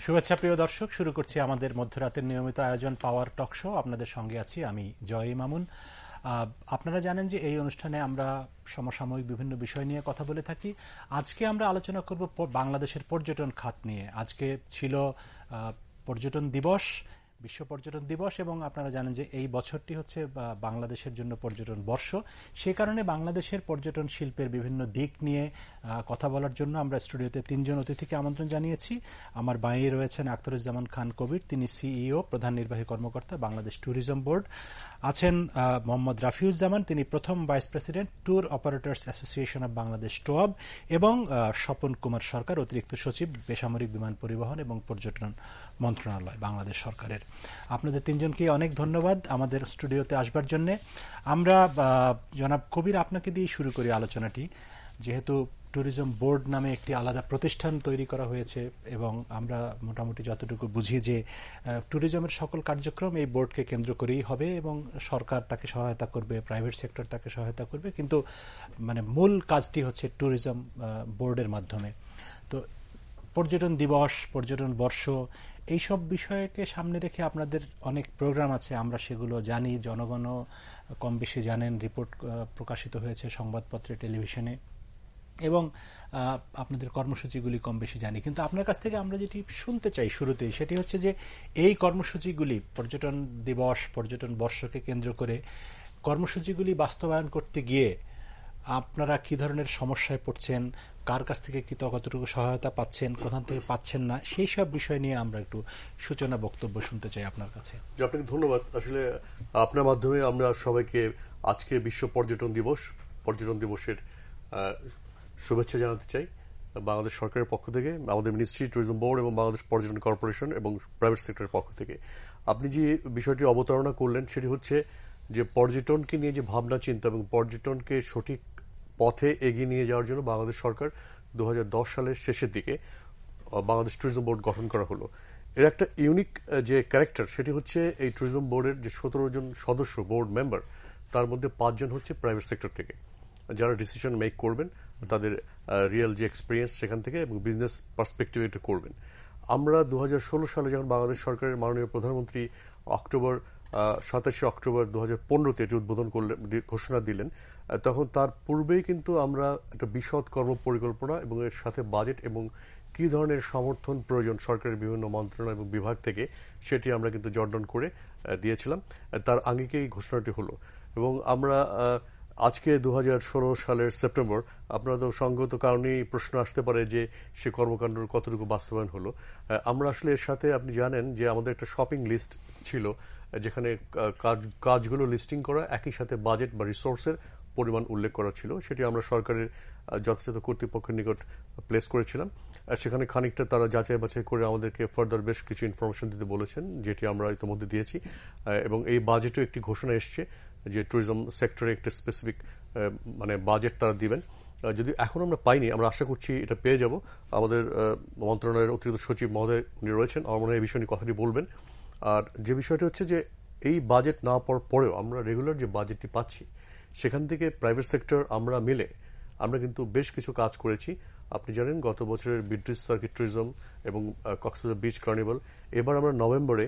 শুভেচ্ছা প্রিয় দর্শক, শুরু করছি আমাদের মধ্যরাতের নিয়মিত আয়োজন পাওয়ার টক শো। আপনাদের সঙ্গে আছি আমি জয় মামুন। আপনারা জানেন যে এই অনুষ্ঠানে আমরা সমসাময়িক বিভিন্ন বিষয় নিয়ে কথা বলে থাকি। আজকে আমরা আলোচনা করব বাংলাদেশের পর্যটন খাত নিয়ে। আজকে ছিল পর্যটন দিবস, বিশ্ব পর্যটন দিবস, এবং আপনারা জানেন যে এই বছরটি হচ্ছে বাংলাদেশের জন্য পর্যটন বর্ষ। সে কারণে বাংলাদেশের পর্যটন শিল্পের বিভিন্ন দিক নিয়ে কথা বলার জন্য আমরা স্টুডিওতে 3 জন অতিথিকে আমন্ত্রণ জানিয়েছি। আমার বাঁয়ে রয়েছেন আখতারুজ্জামান খান কবির, তিনি সিইও, প্রধান নির্বাহী কর্মকর্তা, বাংলাদেশ ট্যুরিজম বোর্ড। আছেন মোহাম্মদ রাফিউজ্জামান, তিনি প্রথম vice president, tour operators association of Bangladesh টোয়াব, এবং স্বপন কুমার সরকার, অতিরিক্ত সচিব, বেসামরিক বিমান পরিবহন এবং পর্যটন মন্ত্রণালয়, বাংলাদেশ সরকারের। আপনাদের 3 জনকে অনেক ধন্যবাদ আমাদের স্টুডিওতে আসবার জন্য। আমরা জনাব কবির, আপনাকে দিয়ে শুরু করি আলোচনাটি। যেহেতু ট্যুরিজম বোর্ড নামে একটি আলাদা প্রতিষ্ঠান তৈরি করা হয়েছে এবং আমরা মোটামুটি যতটুকু বুঝি যে ট্যুরিজমের সকল কার্যক্রম এই বোর্ডকে কেন্দ্র করেই হবে এবং সরকার তাকে সহায়তা করবে, প্রাইভেট সেক্টর তাকে সহায়তা করবে, কিন্তু মানে মূল কাজটি হচ্ছে ট্যুরিজম বোর্ডের মাধ্যমে। তো পর্যটন দিবস, পর্যটন বর্ষ, এইসব বিষয়কে সামনে রেখে আপনাদের অনেক প্রোগ্রাম আছে, আমরা সেগুলো জানি, জনগণও কম বেশি জানেন, রিপোর্ট প্রকাশিত হয়েছে সংবাদপত্রে, টেলিভিশনে, এবং আপনাদের কর্মসূচিগুলি কম বেশি জানি। কিন্তু আপনার কাছ থেকে আমরা যেটি শুনতে চাই শুরুতেই, সেটি হচ্ছে যে এই কর্মসূচিগুলি, পর্যটন দিবস, পর্যটন বর্ষকে কেন্দ্র করে কর্মসূচিগুলি বাস্তবায়ন করতে গিয়ে আপনারা কি ধরনের সমস্যায় পড়ছেন, কার কাছ থেকে কি কতটুকু সহায়তা পাচ্ছেন, কোথা থেকে পাচ্ছেন না, সেই সব বিষয় নিয়ে আমরা একটু সূচনা বক্তব্য শুনতে চাই আপনার কাছে। আপনাকে ধন্যবাদ। আসলে আপনার মাধ্যমে আমরা সবাইকে আজকে বিশ্ব পর্যটন দিবসের শুভেচ্ছা জানাতে চাই বাংলাদেশ সরকারের পক্ষ থেকে, আমাদের মিনিস্ট্রি, ট্যুরিজম বোর্ড এবং বাংলাদেশ পর্যটন কর্পোরেশন এবং প্রাইভেট সেক্টরের পক্ষ থেকে। আপনি যে বিষয়টি অবতারণা করলেন সেটি হচ্ছে যে পর্যটনকে নিয়ে যে ভাবনা চিন্তা এবং পর্যটনকে সঠিক পথে এগিয়ে নিয়ে যাওয়ার জন্য বাংলাদেশ সরকার 2010 সালের শেষের দিকে বাংলাদেশ ট্যুরিজম বোর্ড গঠন করা হলো। এর একটা ইউনিক যে ক্যারেক্টার, সেটি হচ্ছে এই ট্যুরিজম বোর্ডের যে 17 জন সদস্য, বোর্ড মেম্বার, তার মধ্যে 5 জন হচ্ছে প্রাইভেট সেক্টর থেকে, যারা ডিসিশন মেক করবেন, তাদের রিয়েল যে এক্সপিরিয়েন্স সেখান থেকে এবং বিজনেস পার্সপেক্টিভে এটা করবেন। আমরা 2016 সালে যখন বাংলাদেশ সরকারের মাননীয় প্রধানমন্ত্রী 27 অক্টোবর 2015-তে এটি উদ্বোধন করলেন, ঘোষণা দিলেন, তখন তার পূর্বেই কিন্তু আমরা একটা বিশদ কর্ম পরিকল্পনা এবং এর সাথে বাজেট এবং কি ধরনের সমর্থন প্রয়োজন সরকারের বিভিন্ন মন্ত্রণালয় এবং বিভাগ থেকে, সেটি আমরা কিন্তু জর্ডন করে দিয়েছিলাম। তার আঙ্গিকেই ঘোষণাটি হলো এবং আমরা আজকে 2016 সালের সেপ্টেম্বর, আপনাদের সঙ্গত কারণেই প্রশ্ন আসতে পারে যে সে কর্মকাণ্ড কতটুকু বাস্তবায়ন হলো। আমরা আসলে এর সাথে, আপনি জানেন যে আমাদের একটা শপিং লিস্ট ছিল, যেখানে কাজগুলো লিস্টিং করা, একই সাথে বাজেট বা রিসোর্সের পরিমাণ উল্লেখ করা ছিল। সেটি আমরা সরকারের যথাযথ কর্তৃপক্ষের নিকট প্লেস করেছিলাম। সেখানে খানিকটা তারা যাচাই বাছাই করে আমাদেরকে ফার্দার বেশ কিছু ইনফরমেশন দিতে বলেছেন, যেটি আমরা ইতিমধ্যে দিয়েছি। এবং এই বাজেটও একটি ঘোষণা এসছে যে ট্যুরিজম সেক্টরে একটা স্পেসিফিক মানে বাজেট তারা দিবেন। যদি এখন আমরা পাইনি, আমরা আশা করছি এটা পেয়ে যাব। আমাদের মন্ত্রণালয়ের অতিরিক্ত সচিব মহোদয় উনি রয়েছেন, আমার মনে হয় এই বিষয় নিয়ে কথাটি বলবেন। আর যে বিষয়টি হচ্ছে যে এই বাজেট না পাওয়ার পরেও আমরা রেগুলার যে বাজেটটি পাচ্ছি, সেখান থেকে প্রাইভেট সেক্টর আমরা মিলে আমরা কিন্তু বেশ কিছু কাজ করেছি। আপনি জানেন গত বছরের বিদ্রুৎ সার্কিট ট্যুরিজম এবং কক্সবাজার বিচ কার্নিভাল, এবার আমরা নভেম্বরে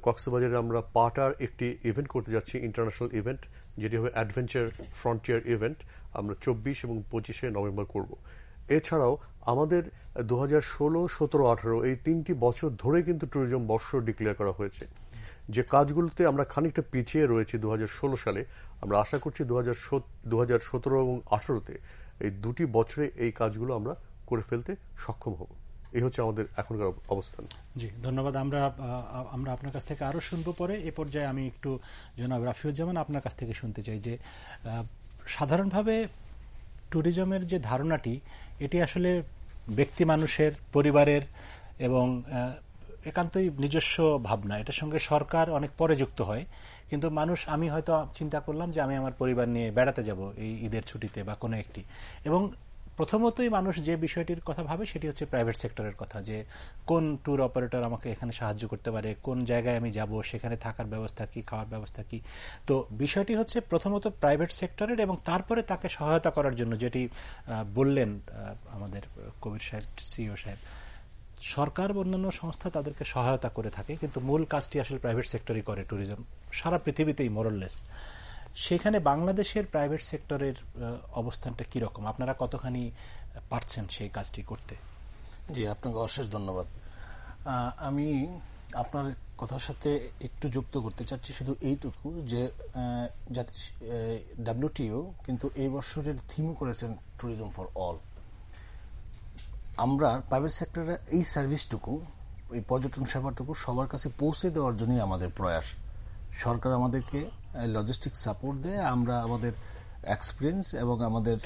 কক্সবাজারে আমরা পাটার একটি ইভেন্ট করতে যাচ্ছি, ইন্টারন্যাশনাল ইভেন্ট, যেটি হবে অ্যাডভেঞ্চার ফ্রন্টিয়ার ইভেন্ট, আমরা 24 এবং 25 নভেম্বর করব। এছাড়াও আমাদের 2016, 17, 18 এই 3টি বছর ধরে কিন্তু ট্যুরিজম বর্ষ ডিক্লেয়ার করা হয়েছে। যে কাজগুলোতে আমরা খানিকটা পিছিয়ে রয়েছি 2016 সালে, আমরা আশা করছি 2017 এবং 18-তে এই 2টি বছরে এই কাজগুলো আমরা করে ফেলতে সক্ষম হব। এই হচ্ছে আমাদের এখনকার অবস্থান। জি, ধন্যবাদ। আমরা আপনার কাছ থেকে আরো শুনবো পরে। এ পর্যায়ে আমি একটু জনাব রাফিউজ্জামান আপনার কাছ থেকে শুনতে চাই যে সাধারণভাবে ট্যুরিজমের যে ধারণাটি, এটি আসলে ব্যক্তি মানুষের, পরিবারের এবং একান্তই নিজস্ব ভাবনা। এটার সঙ্গে সরকার অনেক পরে যুক্ত হয়, কিন্তু মানুষ, আমি হয়তো চিন্তা করলাম যে আমি আমার পরিবার নিয়ে বেড়াতে যাব এই ঈদের ছুটিতে বা কোনো একটি, এবং প্রথমতই মানুষ যে বিষয়টির কথা ভাবে সেটি হচ্ছে প্রাইভেট সেক্টরের কথা, যে কোন ট্যুর অপারেটর আমাকে এখানে সাহায্য করতে পারে, কোন জায়গায় আমি যাব, সেখানে থাকার ব্যবস্থা কি, খাওয়ার ব্যবস্থা কি। তো বিষয়টি হচ্ছে প্রথমত প্রাইভেট সেক্টরের, এবং তারপরে তাকে সহায়তা করার জন্য যেটি বললেন আমাদের কবির সাহেব, সিইও সাহেব, সরকার বা অন্যান্য সংস্থা তাদেরকে সহায়তা করে থাকে, কিন্তু মূল কাজটি আসলে প্রাইভেট সেক্টরই করে ট্যুরিজম সারা পৃথিবীতেই মোরললেস। সেখানে বাংলাদেশের প্রাইভেট সেক্টরের অবস্থানটা কিরকম? আপনারা কতখানি পারছেন সেই কাজটি করতে? জি, আপনাকে অশেষ ধন্যবাদ। আমি আপনার কথার সাথে একটু যুক্ত করতে চাচ্ছি শুধু এইটুকু যে WTO কিন্তু এই বছরের থিম করেছেন ট্যুরিজম ফর অল। আমরা প্রাইভেট সেক্টরে এই সার্ভিসটুকু, এই পর্যটন সেবাটুকু সবার কাছে পৌঁছে দেওয়ার জন্যই আমাদের প্রয়াস। সরকার আমাদেরকে লজিস্টিক সাপোর্ট দেয়, আমরা আমাদের এক্সপিরিয়েন্স এবং আমাদের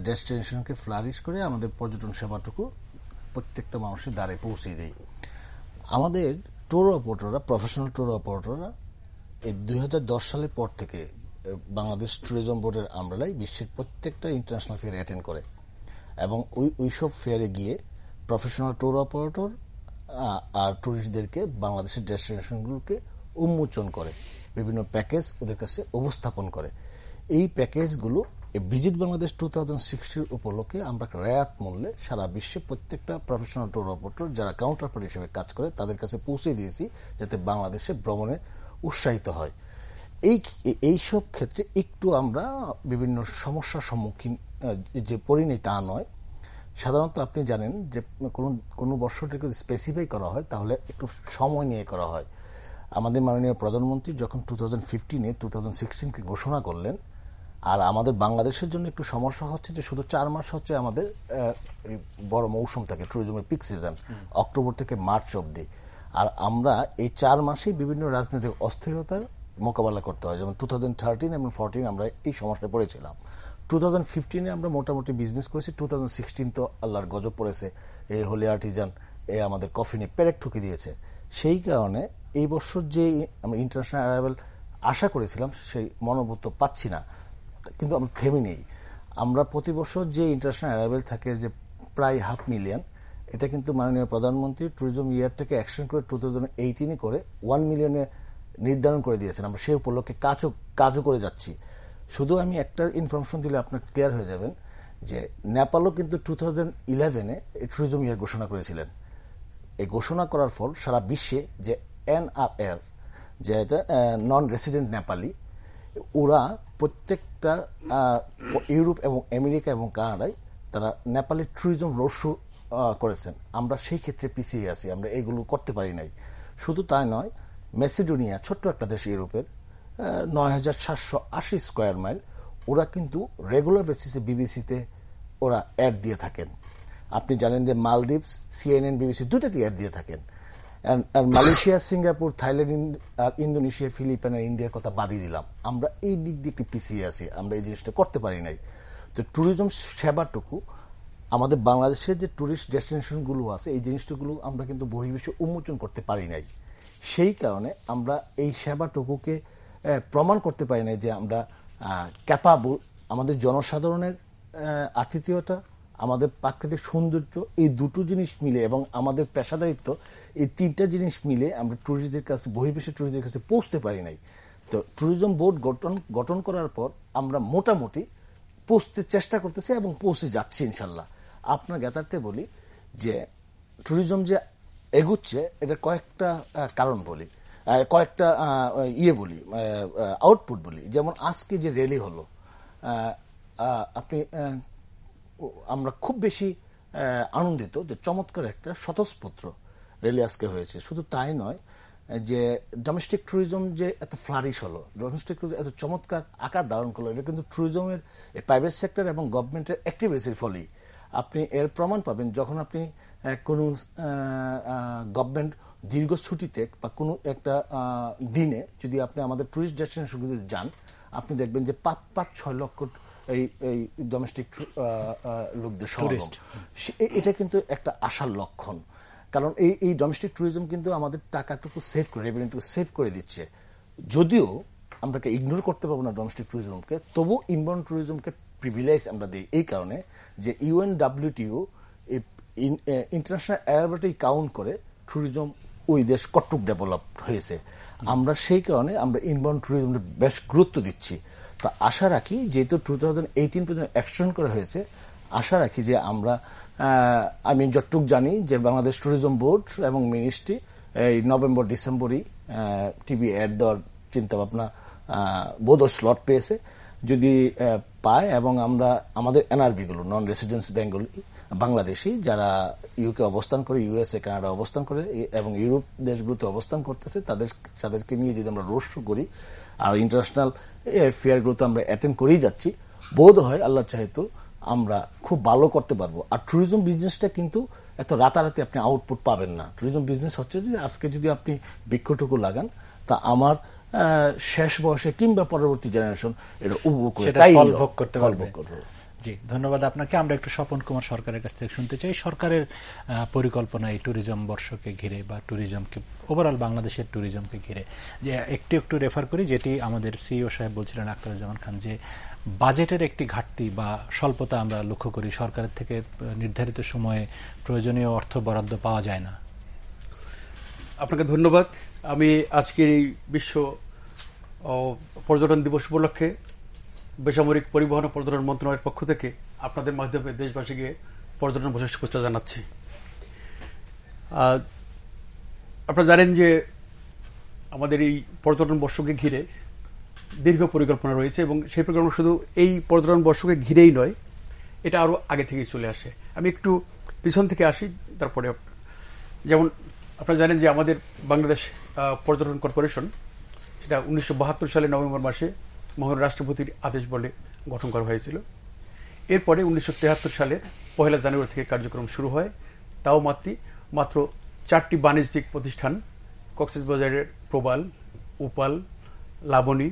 ডেস্টিনেশনকে ফ্লারিশ করে আমাদের পর্যটন সেবাটুকু প্রত্যেকটা মানুষের দ্বারে পৌঁছে দেই। আমাদের ট্যুর অপারেটররা, প্রফেশনাল ট্যুর অপারেটররা এই 2010 সালের পর থেকে বাংলাদেশ ট্যুরিজম বোর্ডের আমরালাই বিশ্বের প্রত্যেকটা ইন্টারন্যাশনাল ফেয়ার অ্যাটেন্ড করে এবং ওইসব ফেয়ারে গিয়ে প্রফেশনাল ট্যুর অপারেটর আর ট্যুরিস্টদেরকে বাংলাদেশের ডেস্টিনেশনগুলোকে উন্মোচন করে, বিভিন্ন প্যাকেজ ওদের কাছে উপস্থাপন করে। এই প্যাকেজগুলো ভিজিট বাংলাদেশ 2060 উপলক্ষে আমরা রেয়াত মূল্যে সারা বিশ্বে প্রত্যেকটা প্রফেশনাল ট্যুর অপারেটর যারা কাউন্টার পার্টি হিসেবে কাজ করে তাদের কাছে পৌঁছে দিয়েছি, যাতে বাংলাদেশে ভ্রমণে উৎসাহিত হয়। এইসব ক্ষেত্রে একটু আমরা বিভিন্ন সমস্যার সম্মুখীন যে পড়িনি তা নয়। সাধারণত আপনি জানেন যে কোনো বর্ষটাকে স্পেসিফাই করা হয় তাহলে একটু সময় নিয়ে করা হয়। আমাদের মাননীয় প্রধানমন্ত্রী যখন 2015-এ 2016কে ঘোষণা করলেন, আর আমাদের বাংলাদেশের জন্য একটু সমস্যা হচ্ছে যে শুধু 4 মাস হচ্ছে আমাদের বড় মৌসুম থাকে, ট্যুরিজমের পিক সিজন, অক্টোবর থেকে মার্চ অবধি। আর আমরা এই 4 মাসেই বিভিন্ন রাজনৈতিক অস্থিরতার মোকাবেলা করতে হয়। যেমন 2013 এবং 2014 আমরা এই সমস্যায় পড়েছিলাম। 2015-এ আমরা মোটামুটি বিজনেস করেছি। 2016 তো আল্লাহর গজব পড়েছে, এই হোলি আর্টিজান আমাদের কফিনে পেরেক ঠুকে দিয়েছে। সেই কারণে এই বছর যে আমরা ইন্টারন্যাশনাল অ্যারাইভাল আশা করেছিলাম সেই মনোভূত পাচ্ছি না, কিন্তু আমরা থেমে নেই। আমরা প্রতি বছর যে ইন্টারন্যাশনাল অ্যারাইভাল থাকে যে প্রায় 500,000, এটা কিন্তু মাননীয় প্রধানমন্ত্রী ট্যুরিজম ইয়ারটাকে অ্যাকশন করে 2018-এ করে 1 মিলিয়নে নির্ধারণ করে দিয়েছেন। আমরা সেই উপলক্ষে কাজও করে যাচ্ছি। শুধু আমি একটা ইনফরমেশন দিলে আপনার ক্লিয়ার হয়ে যাবেন যে নেপালও কিন্তু 2011-এ ট্যুরিজম ইয়ার ঘোষণা করেছিলেন। এই ঘোষণা করার ফল সারা বিশ্বে যে NRR, যে এটা নন রেসিডেন্ট নেপালি, ওরা প্রত্যেকটা ইউরোপ এবং আমেরিকা এবং কানাডায় তারা নেপালের ট্যুরিজম রোড শো করেছেন। আমরা সেই ক্ষেত্রে পিছিয়ে আছি, আমরা এগুলো করতে পারি নাই। শুধু তাই নয়, মেসিডোনিয়া ছোট্ট একটা দেশ ইউরোপের, 9,780 স্কোয়ার মাইল, ওরা কিন্তু রেগুলার বেসিসে বিবিসিতে ওরা অ্যাড দিয়ে থাকেন। আপনি জানেন যে মালদ্বীপস, CNN, BBC দুটাতেই অ্যাড দিয়ে থাকেন। আর মালয়েশিয়া, সিঙ্গাপুর, থাইল্যান্ড আর ইন্দোনেশিয়া, ফিলিপাইন আর ইন্ডিয়ার কথা বাদই দিলাম। আমরা এই দিক দিয়ে একটু পিছিয়ে আছি, আমরা এই জিনিসটা করতে পারি নাই। তো ট্যুরিজম সেবাটুকু আমাদের বাংলাদেশের যে ট্যুরিস্ট ডেস্টিনেশনগুলো আছে এই জিনিসগুলো আমরা কিন্তু বহির্বিশ্বে উন্মোচন করতে পারি নাই। সেই কারণে আমরা এই সেবাটুকুকে প্রমাণ করতে পারি নাই যে আমরা ক্যাপাবল। আমাদের জনসাধারণের আতিথেয়তা, আমাদের প্রাকৃতিক সৌন্দর্য, এই দুটো জিনিস মিলে এবং আমাদের পেশাদারিত্ব, এই 3টা জিনিস মিলে আমরা ট্যুরিস্টদের কাছে, বহির্বিশ্বের ট্যুরিস্টদের কাছে পৌঁছতে পারি নাই। তো ট্যুরিজম বোর্ড গঠন করার পর আমরা মোটামুটি পৌঁছতে চেষ্টা করতেছি এবং পৌঁছে যাচ্ছি ইনশাল্লাহ। আপনার জ্ঞাতার্থে বলি যে ট্যুরিজম যে এগুচ্ছে এটা কয়েকটা কারণ বলি, কয়েকটা বলি, আউটপুট বলি। যেমন আজকে যে র্যালি হলো, আপনি আমরা খুব বেশি আনন্দিত যে চমৎকার একটা স্বতঃস্ফূর্ত র্যালি আজকে হয়েছে। শুধু তাই নয়, যে ডোমেস্টিক ট্যুরিজম যে এত ফ্লারিশ হলো, ডোমেস্টিক ট্যুরিজম এত চমৎকার আকার ধারণ করলো, এটা কিন্তু ট্যুরিজমের প্রাইভেট সেক্টর এবং গভর্নমেন্টের অ্যাক্টিভিটির ফলেই। আপনি এর প্রমাণ পাবেন যখন আপনি কোনো গভর্নমেন্ট দীর্ঘ ছুটিতে বা কোনো একটা দিনে যদি আপনি আমাদের ট্যুরিস্ট ডেস্টিনেশনগুলিতে যান, আপনি দেখবেন যে 5-6 লক্ষ এই ডোমেস্টিক লোকদের সমাগম। এটা কিন্তু একটা আশার লক্ষণ, কারণ এই ডোমেস্টিক ট্যুরিজম কিন্তু আমাদের টাকাটুকু সেভ করে, রেভিনিউটুকু সেভ করে দিচ্ছে। যদিও আমরা ইগনোর করতে পারবো না ডোমেস্টিক ট্যুরিজমকে, তবু ইনবাউন্ড ট্যুরিজমকে প্রিভিলেজ আমরা দিই এই কারণে যে UNWTO ইন্টারন্যাশনাল অ্যারাইভালটাই কাউন্ট করে ট্যুরিজম ওই দেশ কতটুকু ডেভেলপ হয়েছে। আমরা সেই কারণে আমরা ইনবাউন্ড ট্যুরিজমকে বেশ গুরুত্ব দিচ্ছি। তো আশা রাখি যেহেতু 2018 পর্যন্ত এক্সটেন্ড করা হয়েছে, আশা রাখি যে আমরা আমি যতটুকু জানি যে বাংলাদেশ ট্যুরিজম বোর্ড এবং মিনিস্ট্রি এই নভেম্বর ডিসেম্বরই টিভি অ্যাড দেওয়ার চিন্তাভাবনা বোধহয় স্লট পেয়েছে। যদি পায় এবং আমরা আমাদের এনআরবি গুলো নন রেসিডেন্স বেঙ্গলি বাংলাদেশি যারা ইউকে অবস্থান করে, ইউএসএ কানাডা অবস্থান করে এবং ইউরোপ দেশগুলোতে অবস্থান করতেছে তাদেরকে নিয়ে যদি আমরা রোড শো করি আর ইন্টারন্যাশনাল ফেয়ারগুলোতে আমরা অ্যাটেন্ড করেই যাচ্ছি, বোধ হয় আল্লাহ চাহেতো আমরা খুব ভালো করতে পারবো। আর ট্যুরিজম বিজনেসটা কিন্তু এত রাতারাতি আপনি আউটপুট পাবেন না। ট্যুরিজম বিজনেস হচ্ছে যে আজকে যদি আপনি বৃক্ষটুকু লাগান তা আমার শেষ বয়সে কিংবা পরবর্তী জেনারেশন এটা উপভোগ করে তাই ফলভোগ করতে পারবে। জি, ধন্যবাদ আপনাকে। আমরা একটু স্বপন কুমার সরকারের কাছ থেকে শুনতে চাই, সরকারের পরিকল্পনা এই ট্যুরিজম বর্ষকে ঘিরে বা ট্যুরিজমকে ওভারঅল বাংলাদেশের ট্যুরিজমকে ঘিরে। যে একটু রেফার করি যেটি আমাদের সিইও সাহেব বলছিলেন আখতারুজ্জামান খান, যে বাজেটের একটি ঘাটতি বা স্বল্পতা আমরা লক্ষ্য করি, সরকারের থেকে নির্ধারিত সময়ে প্রয়োজনীয় অর্থ বরাদ্দ পাওয়া যায় না। আপনাকে ধন্যবাদ। আমি আজকের এই বিশ্ব পর্যটন দিবস উপলক্ষে বেসামরিক পরিবহন ও পর্যটন মন্ত্রণালয়ের পক্ষ থেকে আপনাদের মাধ্যমে দেশবাসীকে পর্যটন বর্ষের শুভেচ্ছা জানাচ্ছি। আপনারা জানেন যে আমাদের এই পর্যটন বর্ষকে ঘিরে দীর্ঘ পরিকল্পনা রয়েছে এবং সেই পরিকল্পনা শুধু এই পর্যটন বর্ষকে ঘিরেই নয়, এটা আরো আগে থেকেই চলে আসে। আমি একটু পিছন থেকে আসি, তারপরে যেমন আপনারা জানেন যে আমাদের বাংলাদেশ পর্যটন কর্পোরেশন সেটা 1972 সালে নভেম্বর মাসে মহামান্য রাষ্ট্রপতির আদেশ বলে গঠন করা হয়েছিল। এরপরে 1973 সালে 1 জানুয়ারি থেকে কার্যক্রম শুরু হয়। তাও মাত্র 4টি বাণিজ্যিক প্রতিষ্ঠান কক্সবাজারের প্রবাল, উপাল, লাবণী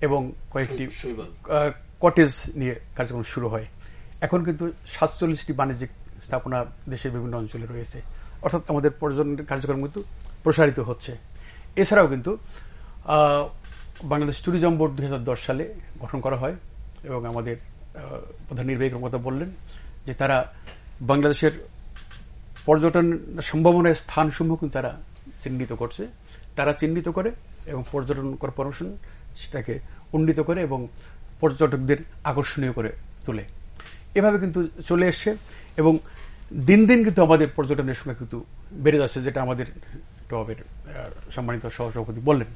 এবং কয়েকটি কটেজ নিয়ে কার্যক্রম শুরু হয়। এখন কিন্তু 47টি বাণিজ্যিক স্থাপনা দেশের বিভিন্ন অঞ্চলে রয়েছে, অর্থাৎ আমাদের পর্যটনের কার্যক্রম কিন্তু প্রসারিত হচ্ছে। এছাড়াও কিন্তু বাংলাদেশ ট্যুরিজম বোর্ড 2010 সালে গঠন করা হয় এবং আমাদের প্রধান নির্বাহী কর্মকর্তা বললেন যে তারা বাংলাদেশের পর্যটন সম্ভাবনার স্থানসমূহ কিন্তু তারা চিহ্নিত করছে, তারা চিহ্নিত করে এবং পর্যটন কর্পোরেশন সেটাকে উন্নীত করে এবং পর্যটকদের আকর্ষণীয় করে তোলে। এভাবে কিন্তু চলে এসছে এবং দিন দিন কিন্তু আমাদের পর্যটনের সংখ্যা কিন্তু বেড়ে যাচ্ছে, যেটা আমাদের টবের সম্মানিত সহসভাপতি বললেন।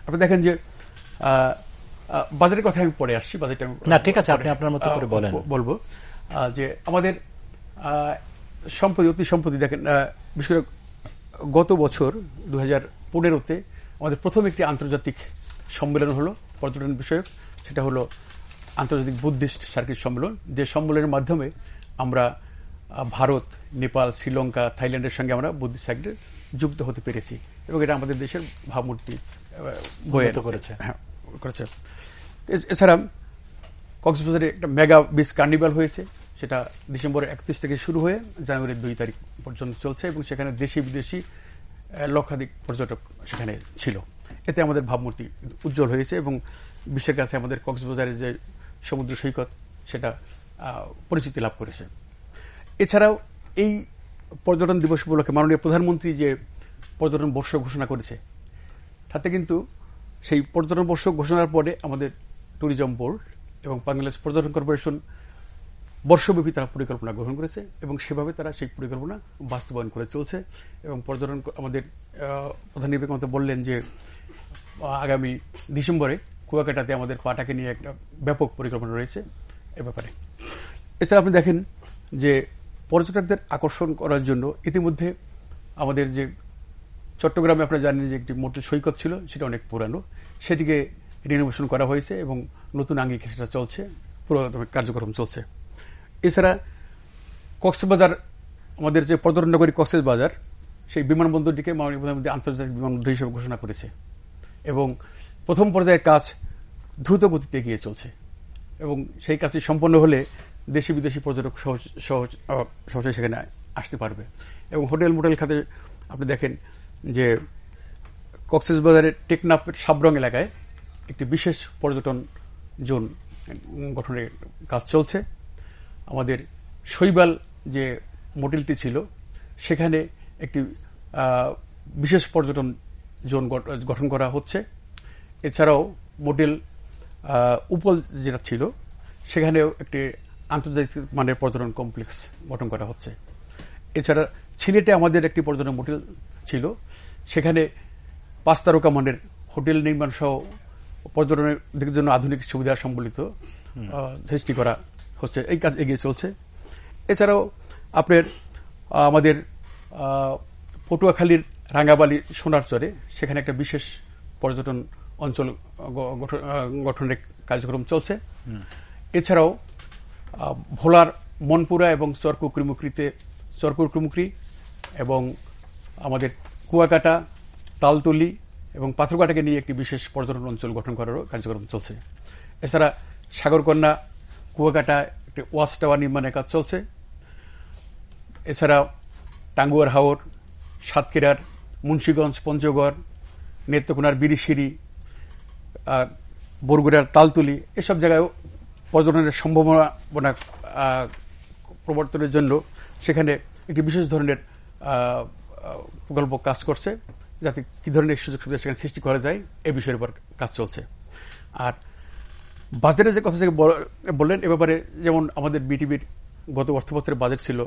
আপনি দেখেন যে বাজেটের কথা আমি পরে আসছি, বাজেটটা না ঠিক আছে, আপনি আপনার মতো করে বলবো যে আমাদের অতি সম্প্রতি দেখেন, বিশেষ করে গত বছর 2015-তে আমাদের প্রথম একটি আন্তর্জাতিক সম্মেলন হলো পর্যটন বিষয়ক, সেটা হলো আন্তর্জাতিক বুদ্ধিস্ট সার্কিট সম্মেলন, যে সম্মেলনের মাধ্যমে আমরা ভারত, নেপাল, শ্রীলঙ্কা, থাইল্যান্ডের সঙ্গে আমরা বুদ্ধিস্ট সার্কিটে যুক্ত হতে পেরেছি এবং এটা আমাদের দেশের ভাবমূর্তি করেছে। এছাড়া কক্সবাজারে একটা মেগা বিচ কার্নিভাল হয়েছে, সেটা ডিসেম্বরের 31 থেকে শুরু হয়ে জানুয়ারির 2 তারিখ পর্যন্ত চলছে এবং সেখানে দেশি বিদেশি লক্ষাধিক পর্যটক সেখানে ছিল। এতে আমাদের ভাবমূর্তি উজ্জ্বল হয়েছে এবং বিশ্বের কাছে আমাদের কক্সবাজারের যে সমুদ্র সৈকত সেটা পরিচিতি লাভ করেছে। এছাড়াও এই পর্যটন দিবস উপলক্ষে মাননীয় প্রধানমন্ত্রী যে পর্যটন বর্ষ ঘোষণা করেছে, তাতে কিন্তু সেই পর্যটন বর্ষ ঘোষণার পরে আমাদের ট্যুরিজম বোর্ড এবং বাংলাদেশ পর্যটন কর্পোরেশন বর্ষব্যাপী তারা পরিকল্পনা গ্রহণ করেছে এবং সেভাবে তারা সেই পরিকল্পনা বাস্তবায়ন করে চলছে। এবং পর্যটন আমাদের প্রধান নির্বাহী কর্মকর্তা বললেন যে আগামী ডিসেম্বরে কুয়াকাটাতে আমাদের পাটাকে নিয়ে একটা ব্যাপক পরিকল্পনা রয়েছে এ ব্যাপারে। এছাড়া আপনি দেখেন যে পর্যটকদের আকর্ষণ করার জন্য ইতিমধ্যে আমাদের যে চট্টগ্রামে আপনারা জানেন যে একটি মোটর সৈকত ছিল, সেটা অনেক পুরানো, সেটিকে রিনোভেশন করা হয়েছে এবং নতুন আঙ্গিকে সেটা চলছে, পুরো কার্যক্রম চলছে। এছাড়া কক্সবাজার, আমাদের যে পর্যটন নগরী কক্সবাজার, সেই বিমানবন্দরটিকে মাননীয় প্রধানমন্ত্রী আন্তর্জাতিক বিমানবন্দর হিসেবে ঘোষণা করেছে এবং প্রথম পর্যায়ের কাজ দ্রুত গতিতে এগিয়ে চলছে এবং সেই কাজটি সম্পন্ন হলে দেশি বিদেশি পর্যটক সহজে সেখানে আসতে পারবে। এবং হোটেল মোটেল খাতে আপনি দেখেন যে কক্সবাজারের টেকনাফের সাবরং এলাকায় একটি বিশেষ পর্যটন জোন গঠনের কাজ চলছে। আমাদের শৈবাল যে মোটেলটি ছিল সেখানে একটি বিশেষ পর্যটন জোন গঠন করা হচ্ছে। এছাড়াও মোটেল উপল যেটা ছিল সেখানেও একটি আন্তর্জাতিক মানের পর্যটন কমপ্লেক্স গঠন করা হচ্ছে। এছাড়া সিলেটে আমাদের একটি পর্যটন হোটেল ছিল, সেখানে 5 তারকা মানের হোটেল নির্মাণ সহ পর্যটনের জন্য আধুনিক সুবিধা সম্বলিত সৃষ্টি করা হচ্ছে, এই কাজ এগিয়ে চলছে। এছাড়াও আপনার আমাদের পটুয়াখালীর রাঙ্গাবালি সোনারচরে সেখানে একটা বিশেষ পর্যটন অঞ্চল গঠনের কার্যক্রম চলছে। এছাড়াও ভোলার মনপুরা এবং চরকুকুমুকরি এবং আমাদের কুয়াকাটা, তালতলি এবং পাথরঘাটাকে নিয়ে একটি বিশেষ পর্যটন অঞ্চল গঠন করারও কার্যক্রম চলছে। এছাড়া সাগরকন্যা, কুয়াকাটা একটি ওয়াচ টাওয়ার নির্মাণের কাজ চলছে। এছাড়া টাঙ্গুয়ার হাওর, সাতক্ষীরার মুন্সীগঞ্জ, পঞ্চগড়, নেত্রকোনার বিরিশিরি, বরগুড়ার তালতলি, এসব জায়গায়ও পর্যটনের সম্ভাবনা প্রবর্তনের জন্য সেখানে একটি বিশেষ ধরনের প্রকল্প কাজ করছে, যাতে কি ধরনের সুযোগ সুবিধা সেখানে সৃষ্টি করা যায় এই বিষয়ের উপর কাজ চলছে। আর বাজেটের যে কথা থেকে বললেন, এ ব্যাপারে যেমন আমাদের বিটিভির গত অর্থবছরের বাজেট ছিল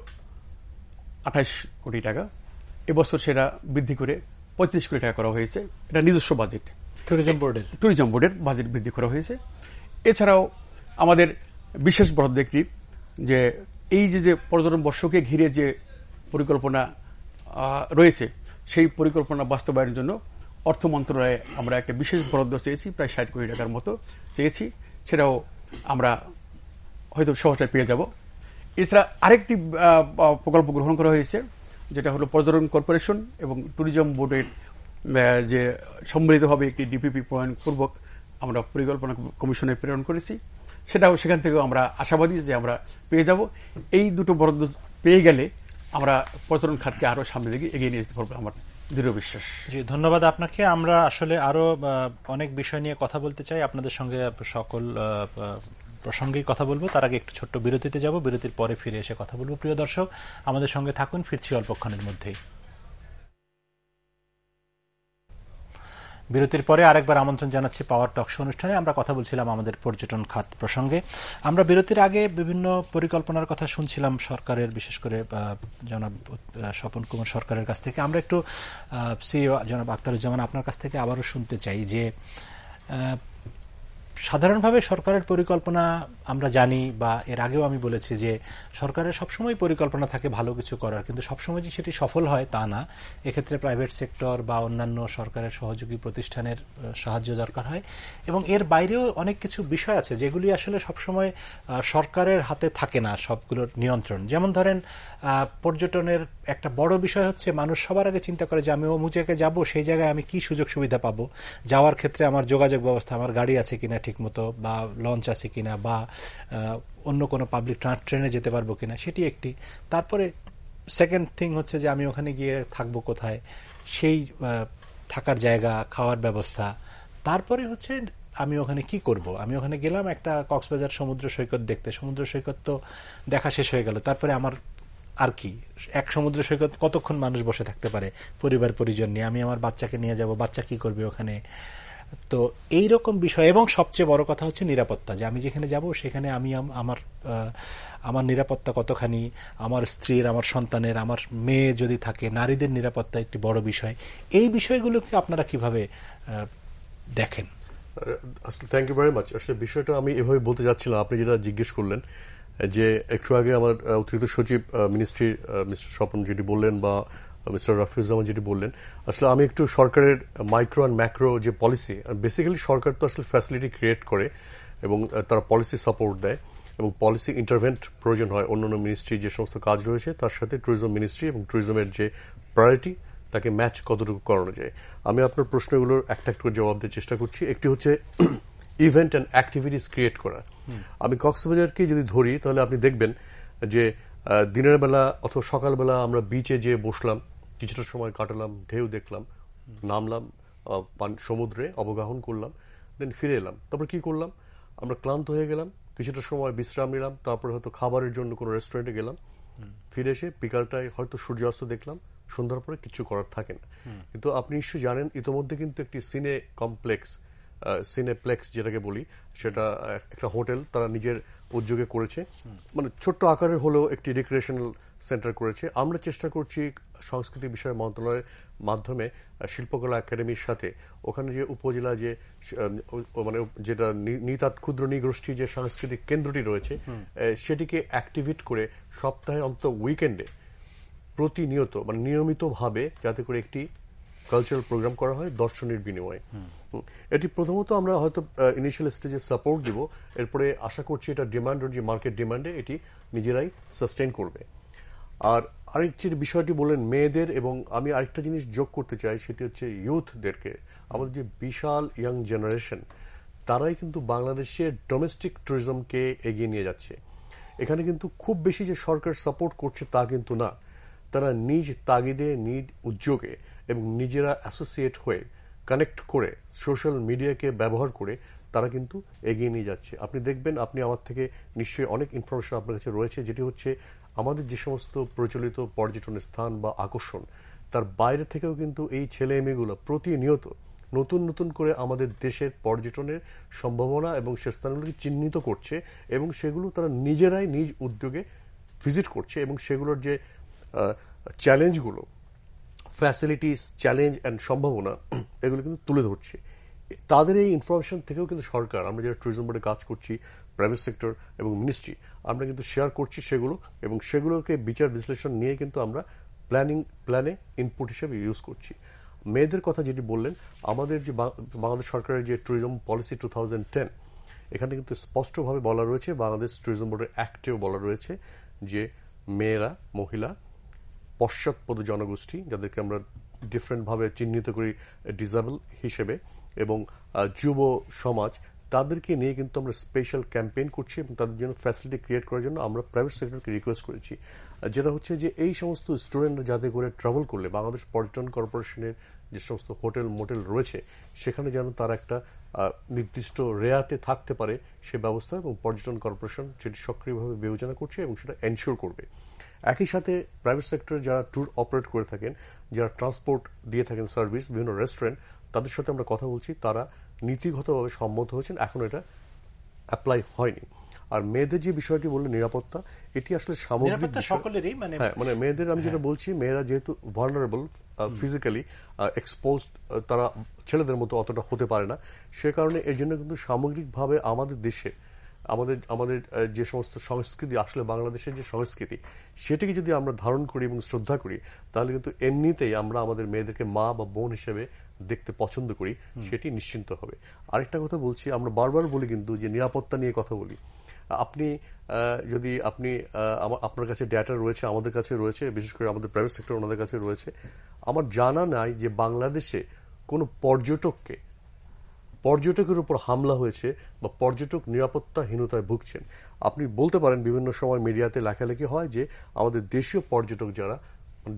28 কোটি টাকা, এবছর সেটা বৃদ্ধি করে 35 কোটি টাকা করা হয়েছে। এটা নিজস্ব বাজেট, ট্যুরিজম বোর্ডের বাজেট বৃদ্ধি করা হয়েছে। এছাড়াও আমাদের বিশেষ বরাদ্দ একটি, যে এই যে পর্যটন বর্ষকে ঘিরে যে পরিকল্পনা রয়েছে, সেই পরিকল্পনা বাস্তবায়নের জন্য অর্থ মন্ত্রণালয়ে আমরা একটা বিশেষ বরাদ্দ চেয়েছি, প্রায় 60 কোটি টাকার মতো চেয়েছি। সেটাও আমরা হয়তো সহজে পেয়ে যাব। এছাড়া আরেকটি প্রকল্প গ্রহণ করা হয়েছে, যেটা হলো পর্যটন কর্পোরেশন এবং ট্যুরিজম বোর্ডের যে সম্মিলিতভাবে একটি ডিপিপি প্রণয়নপূর্বক আমরা পরিকল্পনা কমিশনে প্রেরণ করেছি। সেটাও সেখান থেকেও আমরা আশাবাদী যে আমরা পেয়ে যাব। এই দুটো বরাদ্দ পেয়ে গেলে আমরা পর্যটন খাতকে আরো সামনে দিকে এগিয়ে নিয়ে যেতে পারবো, আমার দৃঢ় বিশ্বাস। জি, ধন্যবাদ আপনাকে। আমরা আসলে আরো অনেক বিষয় নিয়ে কথা বলতে চাই, আপনাদের সঙ্গে সকল প্রসঙ্গেই কথা বলবো। তার আগে একটু ছোট্ট বিরতিতে যাব, বিরতির পরে ফিরে এসে কথা বলবো। প্রিয় দর্শক, আমাদের সঙ্গে থাকুন, ফিরছি অল্পক্ষণের মধ্যেই। বিরতির পরে আরেকবার আমন্ত্রণ জানাচ্ছি পাওয়ার টক শো অনুষ্ঠানে। আমরা কথা বলছিলাম আমাদের পর্যটন খাত প্রসঙ্গে। আমরা বিরতির আগে বিভিন্ন পরিকল্পনার কথা শুনছিলাম সরকারের, বিশেষ করে জনাব স্বপন কুমার সরকারের কাছ থেকে। আমরা একটু সিইও জনাব আখতারুজ্জামান আপনার কাছ থেকে আবারও শুনতে চাই যে সাধারণভাবে সরকারের পরিকল্পনা আমরা জানি, বা এর আগেও আমি বলেছি যে সরকারের সবসময় পরিকল্পনা থাকে ভালো কিছু করার, কিন্তু সবসময় যে সেটি সফল হয় তা না। এক্ষেত্রে প্রাইভেট সেক্টর বা অন্যান্য সরকারের সহযোগী প্রতিষ্ঠানের সাহায্য দরকার হয়, এবং এর বাইরেও অনেক কিছু বিষয় আছে যেগুলি আসলে সবসময় সরকারের হাতে থাকে না সবগুলোর নিয়ন্ত্রণ। যেমন ধরেন পর্যটনের একটা বড় বিষয় হচ্ছে মানুষ সবার আগে চিন্তা করে যে আমি অমুক জায়গায় যাবো, সেই জায়গায় আমি কি সুযোগ সুবিধা পাবো, যাওয়ার ক্ষেত্রে আমার যোগাযোগ ব্যবস্থা, আমার গাড়ি আছে কিনা ঠিক মতো, বা লঞ্চ আছে কিনা, বা অন্য কোনো পাবলিক ট্রেনে যেতে পারবো কিনা, সেটি একটি। তারপরে সেকেন্ড থিং হচ্ছে যে আমি ওখানে গিয়ে থাকবো কোথায়, সেই থাকার জায়গা, খাওয়ার ব্যবস্থা। তারপরে হচ্ছে আমি ওখানে কি করব। আমি ওখানে গেলাম একটা কক্সবাজার সমুদ্র সৈকত দেখতে, সমুদ্র সৈকত তো দেখা শেষ হয়ে গেল, তারপরে আমার আর কি, এক সমুদ্র সৈকত কতক্ষণ মানুষ বসে থাকতে পারে পরিবার পরিজন নিয়ে, আমি আমার বাচ্চাকে নিয়ে যাব, বাচ্চা কি করবে ওখানে। তো এইরকম বিষয়, এবং সবচেয়ে বড় কথা হচ্ছে নিরাপত্তা, যে আমি যেখানে যাব সেখানে আমি আমার নিরাপত্তা কতখানি, আমার স্ত্রীর, আমার সন্তানের, আমার মেয়ে যদি থাকে, নারীদের নিরাপত্তা একটি বড় বিষয়। এই বিষয়গুলোকে আপনারা কিভাবে দেখেন? আসলে থ্যাংক ইউ ভেরি মাচ। আসলে বিষয়টা আমি এভাবে বলতে যাচ্ছিলাম, আপনি যেটা জিজ্ঞেস করলেন, যে একটু আগে আমার অতিরিক্ত সচিব মিনিস্ট্রি মিস্টার স্বপন যেটি বললেন, বা মিস্টার রাফিউজ্জামান যেটি বললেন, আসলে আমি একটু সরকারের মাইক্রো অ্যান্ড ম্যাক্রো যে পলিসি, বেসিক্যালি সরকার তো আসলে ফ্যাসিলিটি ক্রিয়েট করে এবং তারা পলিসি সাপোর্ট দেয়, এবং পলিসি ইন্টারভেন্ট প্রয়োজন হয় অন্যান্য মিনিস্ট্রি যে সমস্ত কাজ রয়েছে তার সাথে ট্যুরিজম মিনিস্ট্রি এবং ট্যুরিজমের যে প্রায়োরিটি তাকে ম্যাচ কতটুকু করানো যায়। আমি আপনার প্রশ্নগুলোর একটা একটা করে জবাব দেওয়ার চেষ্টা করছি। একটি হচ্ছে ইভেন্ট অ্যান্ড অ্যাক্টিভিটিস ক্রিয়েট করা। আমি কক্সবাজারকে যদি ধরি তাহলে আপনি দেখবেন যে দিনের বেলা অথবা সকালবেলা আমরা বিচে যেয়ে বসলাম, কিছুটা সময় কাটালাম, ঢেউ দেখলাম, নামলাম সমুদ্রে, অবগাহন করলাম, দেন ফিরে এলাম। তারপর কি করলাম, আমরা ক্লান্ত হয়ে গেলাম, কিছুটা সময় বিশ্রাম নিলাম, তারপরে হয়তো খাবারের জন্য কোনো রেস্টুরেন্টে গেলাম, ফিরে এসে বিকালটায় হয়তো সূর্যাস্ত দেখলাম, সন্ধ্যার পরে কিছু করার থাকে না। কিন্তু আপনি নিশ্চয়ই জানেন ইতোমধ্যে কিন্তু একটি সিনে কমপ্লেক্স সিনেপ্লেক্স যেটাকে বলি, সেটা একটা হোটেল তারা নিজের উদ্যোগে করেছে, মানে ছোট্ট আকারের হলেও একটি রিক্রিয়েশনাল সেন্টার করেছে। আমরা চেষ্টা করছি সংস্কৃতি বিষয় মন্ত্রণালয়ের মাধ্যমে শিল্পকলা একাডেমির সাথে ওখানে যে উপজেলা যে মানে যেটা নিতাত ক্ষুদ্র নৃগোষ্ঠী যে সাংস্কৃতিক কেন্দ্রটি রয়েছে সেটিকে অ্যাক্টিভেট করে সপ্তাহের অন্তত উইকেন্ডে প্রতিনিয়ত মানে নিয়মিতভাবে যাতে করে একটি কালচারাল প্রোগ্রাম করা হয় দর্শনের বিনিময়ে। এটি প্রথমত আমরা হয়তো ইনিশিয়াল স্টেজে সাপোর্ট দিব, এরপরে আশা করছি এটা ডিমান্ড যে মার্কেট ডিমান্ডে এটি নিজেরাই সাস্টেইন করবে। আর আরেকটি বিষয়টি বললেন মেয়েদের, এবং আমি আরেকটা জিনিস যোগ করতে চাই, সেটি হচ্ছে ইউথদেরকে। আমাদের যে বিশাল ইয়াং জেনারেশন, তারাই কিন্তু বাংলাদেশের ডোমেস্টিক ট্যুরিজমকে এগিয়ে নিয়ে যাচ্ছে। এখানে কিন্তু খুব বেশি যে সরকার সাপোর্ট করছে তা কিন্তু না, তারা নিজ তাগিদে নিজ উদ্যোগে এবং নিজেরা অ্যাসোসিয়েট হয়ে কানেক্ট করে সোশ্যাল মিডিয়াকে ব্যবহার করে তারা কিন্তু এগিয়ে নিয়ে যাচ্ছে। আপনি দেখবেন, আপনি আমার থেকে নিশ্চয়ই অনেক ইনফরমেশন আপনার কাছে রয়েছে, যেটি হচ্ছে আমাদের যে সমস্ত প্রচলিত পর্যটন স্থান বা আকর্ষণ, তার বাইরে থেকেও কিন্তু এই ছেলে মেয়েগুলো প্রতিনিয়ত নতুন নতুন করে আমাদের দেশের পর্যটনের সম্ভাবনা এবং সে স্থানগুলোকে চিহ্নিত করছে এবং সেগুলো তারা নিজেরাই নিজ উদ্যোগে ভিজিট করছে এবং সেগুলোর যে চ্যালেঞ্জগুলো, ফ্যাসিলিটিস, চ্যালেঞ্জ অ্যান্ড সম্ভাবনা, এগুলো কিন্তু তুলে ধরছে। তাদের এই ইনফরমেশন থেকেও কিন্তু সরকার, আমরা যারা ট্যুরিজম বোর্ডে কাজ করছি, প্রাইভেট সেক্টর এবং মিনিস্ট্রি, আমরা কিন্তু শেয়ার করছি সেগুলো, এবং সেগুলোকে বিচার বিশ্লেষণ নিয়ে কিন্তু আমরা প্ল্যানে ইনপুট হিসেবে ইউজ করছি। মেয়েদের কথা যেটি বললেন, আমাদের যে বাংলাদেশ সরকারের যে ট্যুরিজম পলিসি 2010, এখানে কিন্তু স্পষ্টভাবে বলা রয়েছে, বাংলাদেশ ট্যুরিজম বোর্ডের অ্যাক্টেও বলা রয়েছে যে মেয়েরা, মহিলা, পশ্চাৎপদ জনগোষ্ঠী যাদেরকে আমরা ডিফারেন্টভাবে চিহ্নিত করি ডিসেবল হিসেবে, এবং যুব সমাজ, তাদেরকে নিয়ে কিন্তু আমরা স্পেশাল ক্যাম্পেইন করছি এবং তাদের জন্য ফ্যাসিলিটি ক্রিয়েট করার জন্য আমরা প্রাইভেট সেক্টরকে রিকোয়েস্ট করেছি, যেটা হচ্ছে যে এই সমস্ত স্টুডেন্টরা যাতে করে ট্রাভেল করলে বাংলাদেশ পর্যটন কর্পোরেশনের যে সমস্ত হোটেল মোটেল রয়েছে সেখানে যেন তারা একটা নির্দিষ্ট রেয়াতে থাকতে পারে সে ব্যবস্থা, এবং পর্যটন কর্পোরেশন সেটি সক্রিয়ভাবে বিবেচনা করছে এবং সেটা এনশিওর করবে। একই সাথে প্রাইভেট সেক্টরে যারা ট্যুর অপারেট করে থাকেন, যারা ট্রান্সপোর্ট দিয়ে থাকেন সার্ভিস, বিভিন্ন রেস্টুরেন্ট, তাদের সাথে আমরা কথা বলছি, তারা নীতিগতভাবে সম্মত হয়েছেন, এখন এটা অ্যাপ্লাই হয়নি। আর মেয়েদের যে বিষয়টি বললেন নিরাপত্তা, এটি আসলে সামগ্রিক সকলেরই, মানে মেয়েদের আমি যেটা বলছি, মেয়েরা যেহেতু ভালনারেবল, ফিজিক্যালি এক্সপোজড, তারা ছেলেদের মতো অতটা হতে পারে না, সে কারণে এই জন্য কিন্তু সামগ্রিকভাবে আমাদের দেশে আমাদের যে সমস্ত সংস্কৃতি, আসলে বাংলাদেশের যে সংস্কৃতি, সেটিকে যদি আমরা ধারণ করি এবং শ্রদ্ধা করি, তাহলে কিন্তু এমনিতেই আমরা আমাদের মেয়েদেরকে মা বা বোন হিসেবে দেখতে পছন্দ করি, সেটি নিশ্চিন্ত হবে। আরেকটা কথা বলছি, আমরা বারবার বলি কিন্তু যে নিরাপত্তা নিয়ে কথা বলি। আপনি যদি আপনার কাছে ডেটা রয়েছে, আমাদের কাছে রয়েছে, বিশেষ করে আমাদের প্রাইভেট সেক্টর ওনাদের কাছে রয়েছে, আমার জানা নাই যে বাংলাদেশে কোনো পর্যটকের উপর হামলা হয়েছে বা পর্যটক নিরাপত্তাহীনতায় ভুগছেন। আপনি বলতে পারেন, বিভিন্ন সময় মিডিয়াতে লেখালেখি হয় যে আমাদের দেশীয় পর্যটক যারা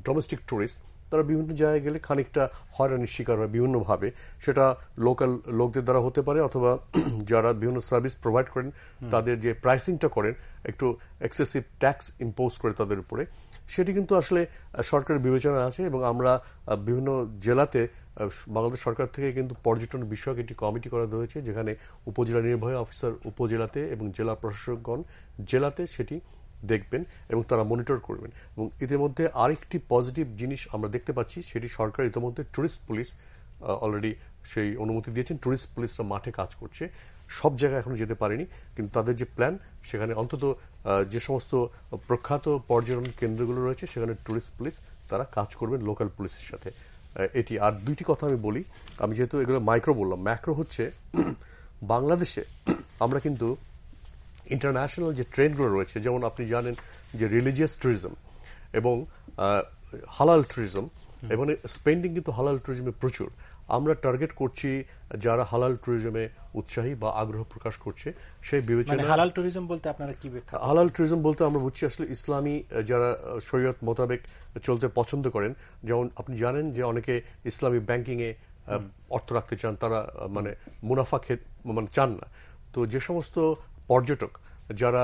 ডোমেস্টিক টুরিস্ট, তারা বিভিন্ন জায়গায় গেলে খানিকটা হয়রানির শিকার হয় বিভিন্নভাবে, সেটা লোকাল লোকদের দ্বারা হতে পারে, অথবা যারা বিভিন্ন সার্ভিস প্রোভাইড করেন তাদের যে প্রাইসিংটা করেন একটু এক্সেসিভ ট্যাক্স ইম্পোজ করে তাদের উপরে, সেটি কিন্তু আসলে সরকারের বিবেচনা আছে। এবং আমরা বিভিন্ন জেলাতে বাংলাদেশ সরকার থেকে কিন্তু পর্যটন বিষয়ক একটি কমিটি করা হয়েছে, যেখানে উপজেলা নির্বাহী অফিসার উপজেলাতে এবং জেলা প্রশাসকগণ জেলাতে সেটি দেখবেন এবং তারা মনিটর করবেন। এবং ইতিমধ্যে আরেকটি পজিটিভ জিনিস আমরা দেখতে পাচ্ছি, সেটি সরকার ইতিমধ্যে ট্যুরিস্ট পুলিশ অলরেডি সেই অনুমতি দিয়েছেন। ট্যুরিস্ট পুলিশরা মাঠে কাজ করছে, সব জায়গায় এখনো যেতে পারেনি, কিন্তু তাদের যে প্ল্যান, সেখানে অন্তত যে সমস্ত প্রখ্যাত পর্যটন কেন্দ্রগুলো রয়েছে সেখানে ট্যুরিস্ট পুলিশ তারা কাজ করবেন লোকাল পুলিশের সাথে। এটি আর দুইটি কথা আমি বলি, আমি যেহেতু এগুলো মাইক্রো বললাম, ম্যাক্রো হচ্ছে বাংলাদেশে আমরা কিন্তু ইন্টারন্যাশনাল যে ট্রেন্ডগুলো রয়েছে, যেমন আপনি জানেন যে রিলিজিয়াস ট্যুরিজম এবং হালাল ট্যুরিজম, এবং স্পেন্ডিং কিন্তু হালাল ট্যুরিজমে প্রচুর। আমরা টার্গেট করছি যারা হালাল ট্যুরিজমে উৎসাহী বা আগ্রহ প্রকাশ করছে সেই বিবেচনা। হালাল ট্যুরিজম বলতে আপনারা কি ব্যাখ্যা? হালাল ট্যুরিজম বলতে আমরা বুঝছি আসলে ইসলামী যারা শরীয়ত মোতাবেক চলতে পছন্দ করেন, যেমন আপনি জানেন যে অনেকে ইসলামী ব্যাংকিং এ অর্থ রাখতে চান, তারা মানে মুনাফা চান না। তো যে সমস্ত পর্যটক যারা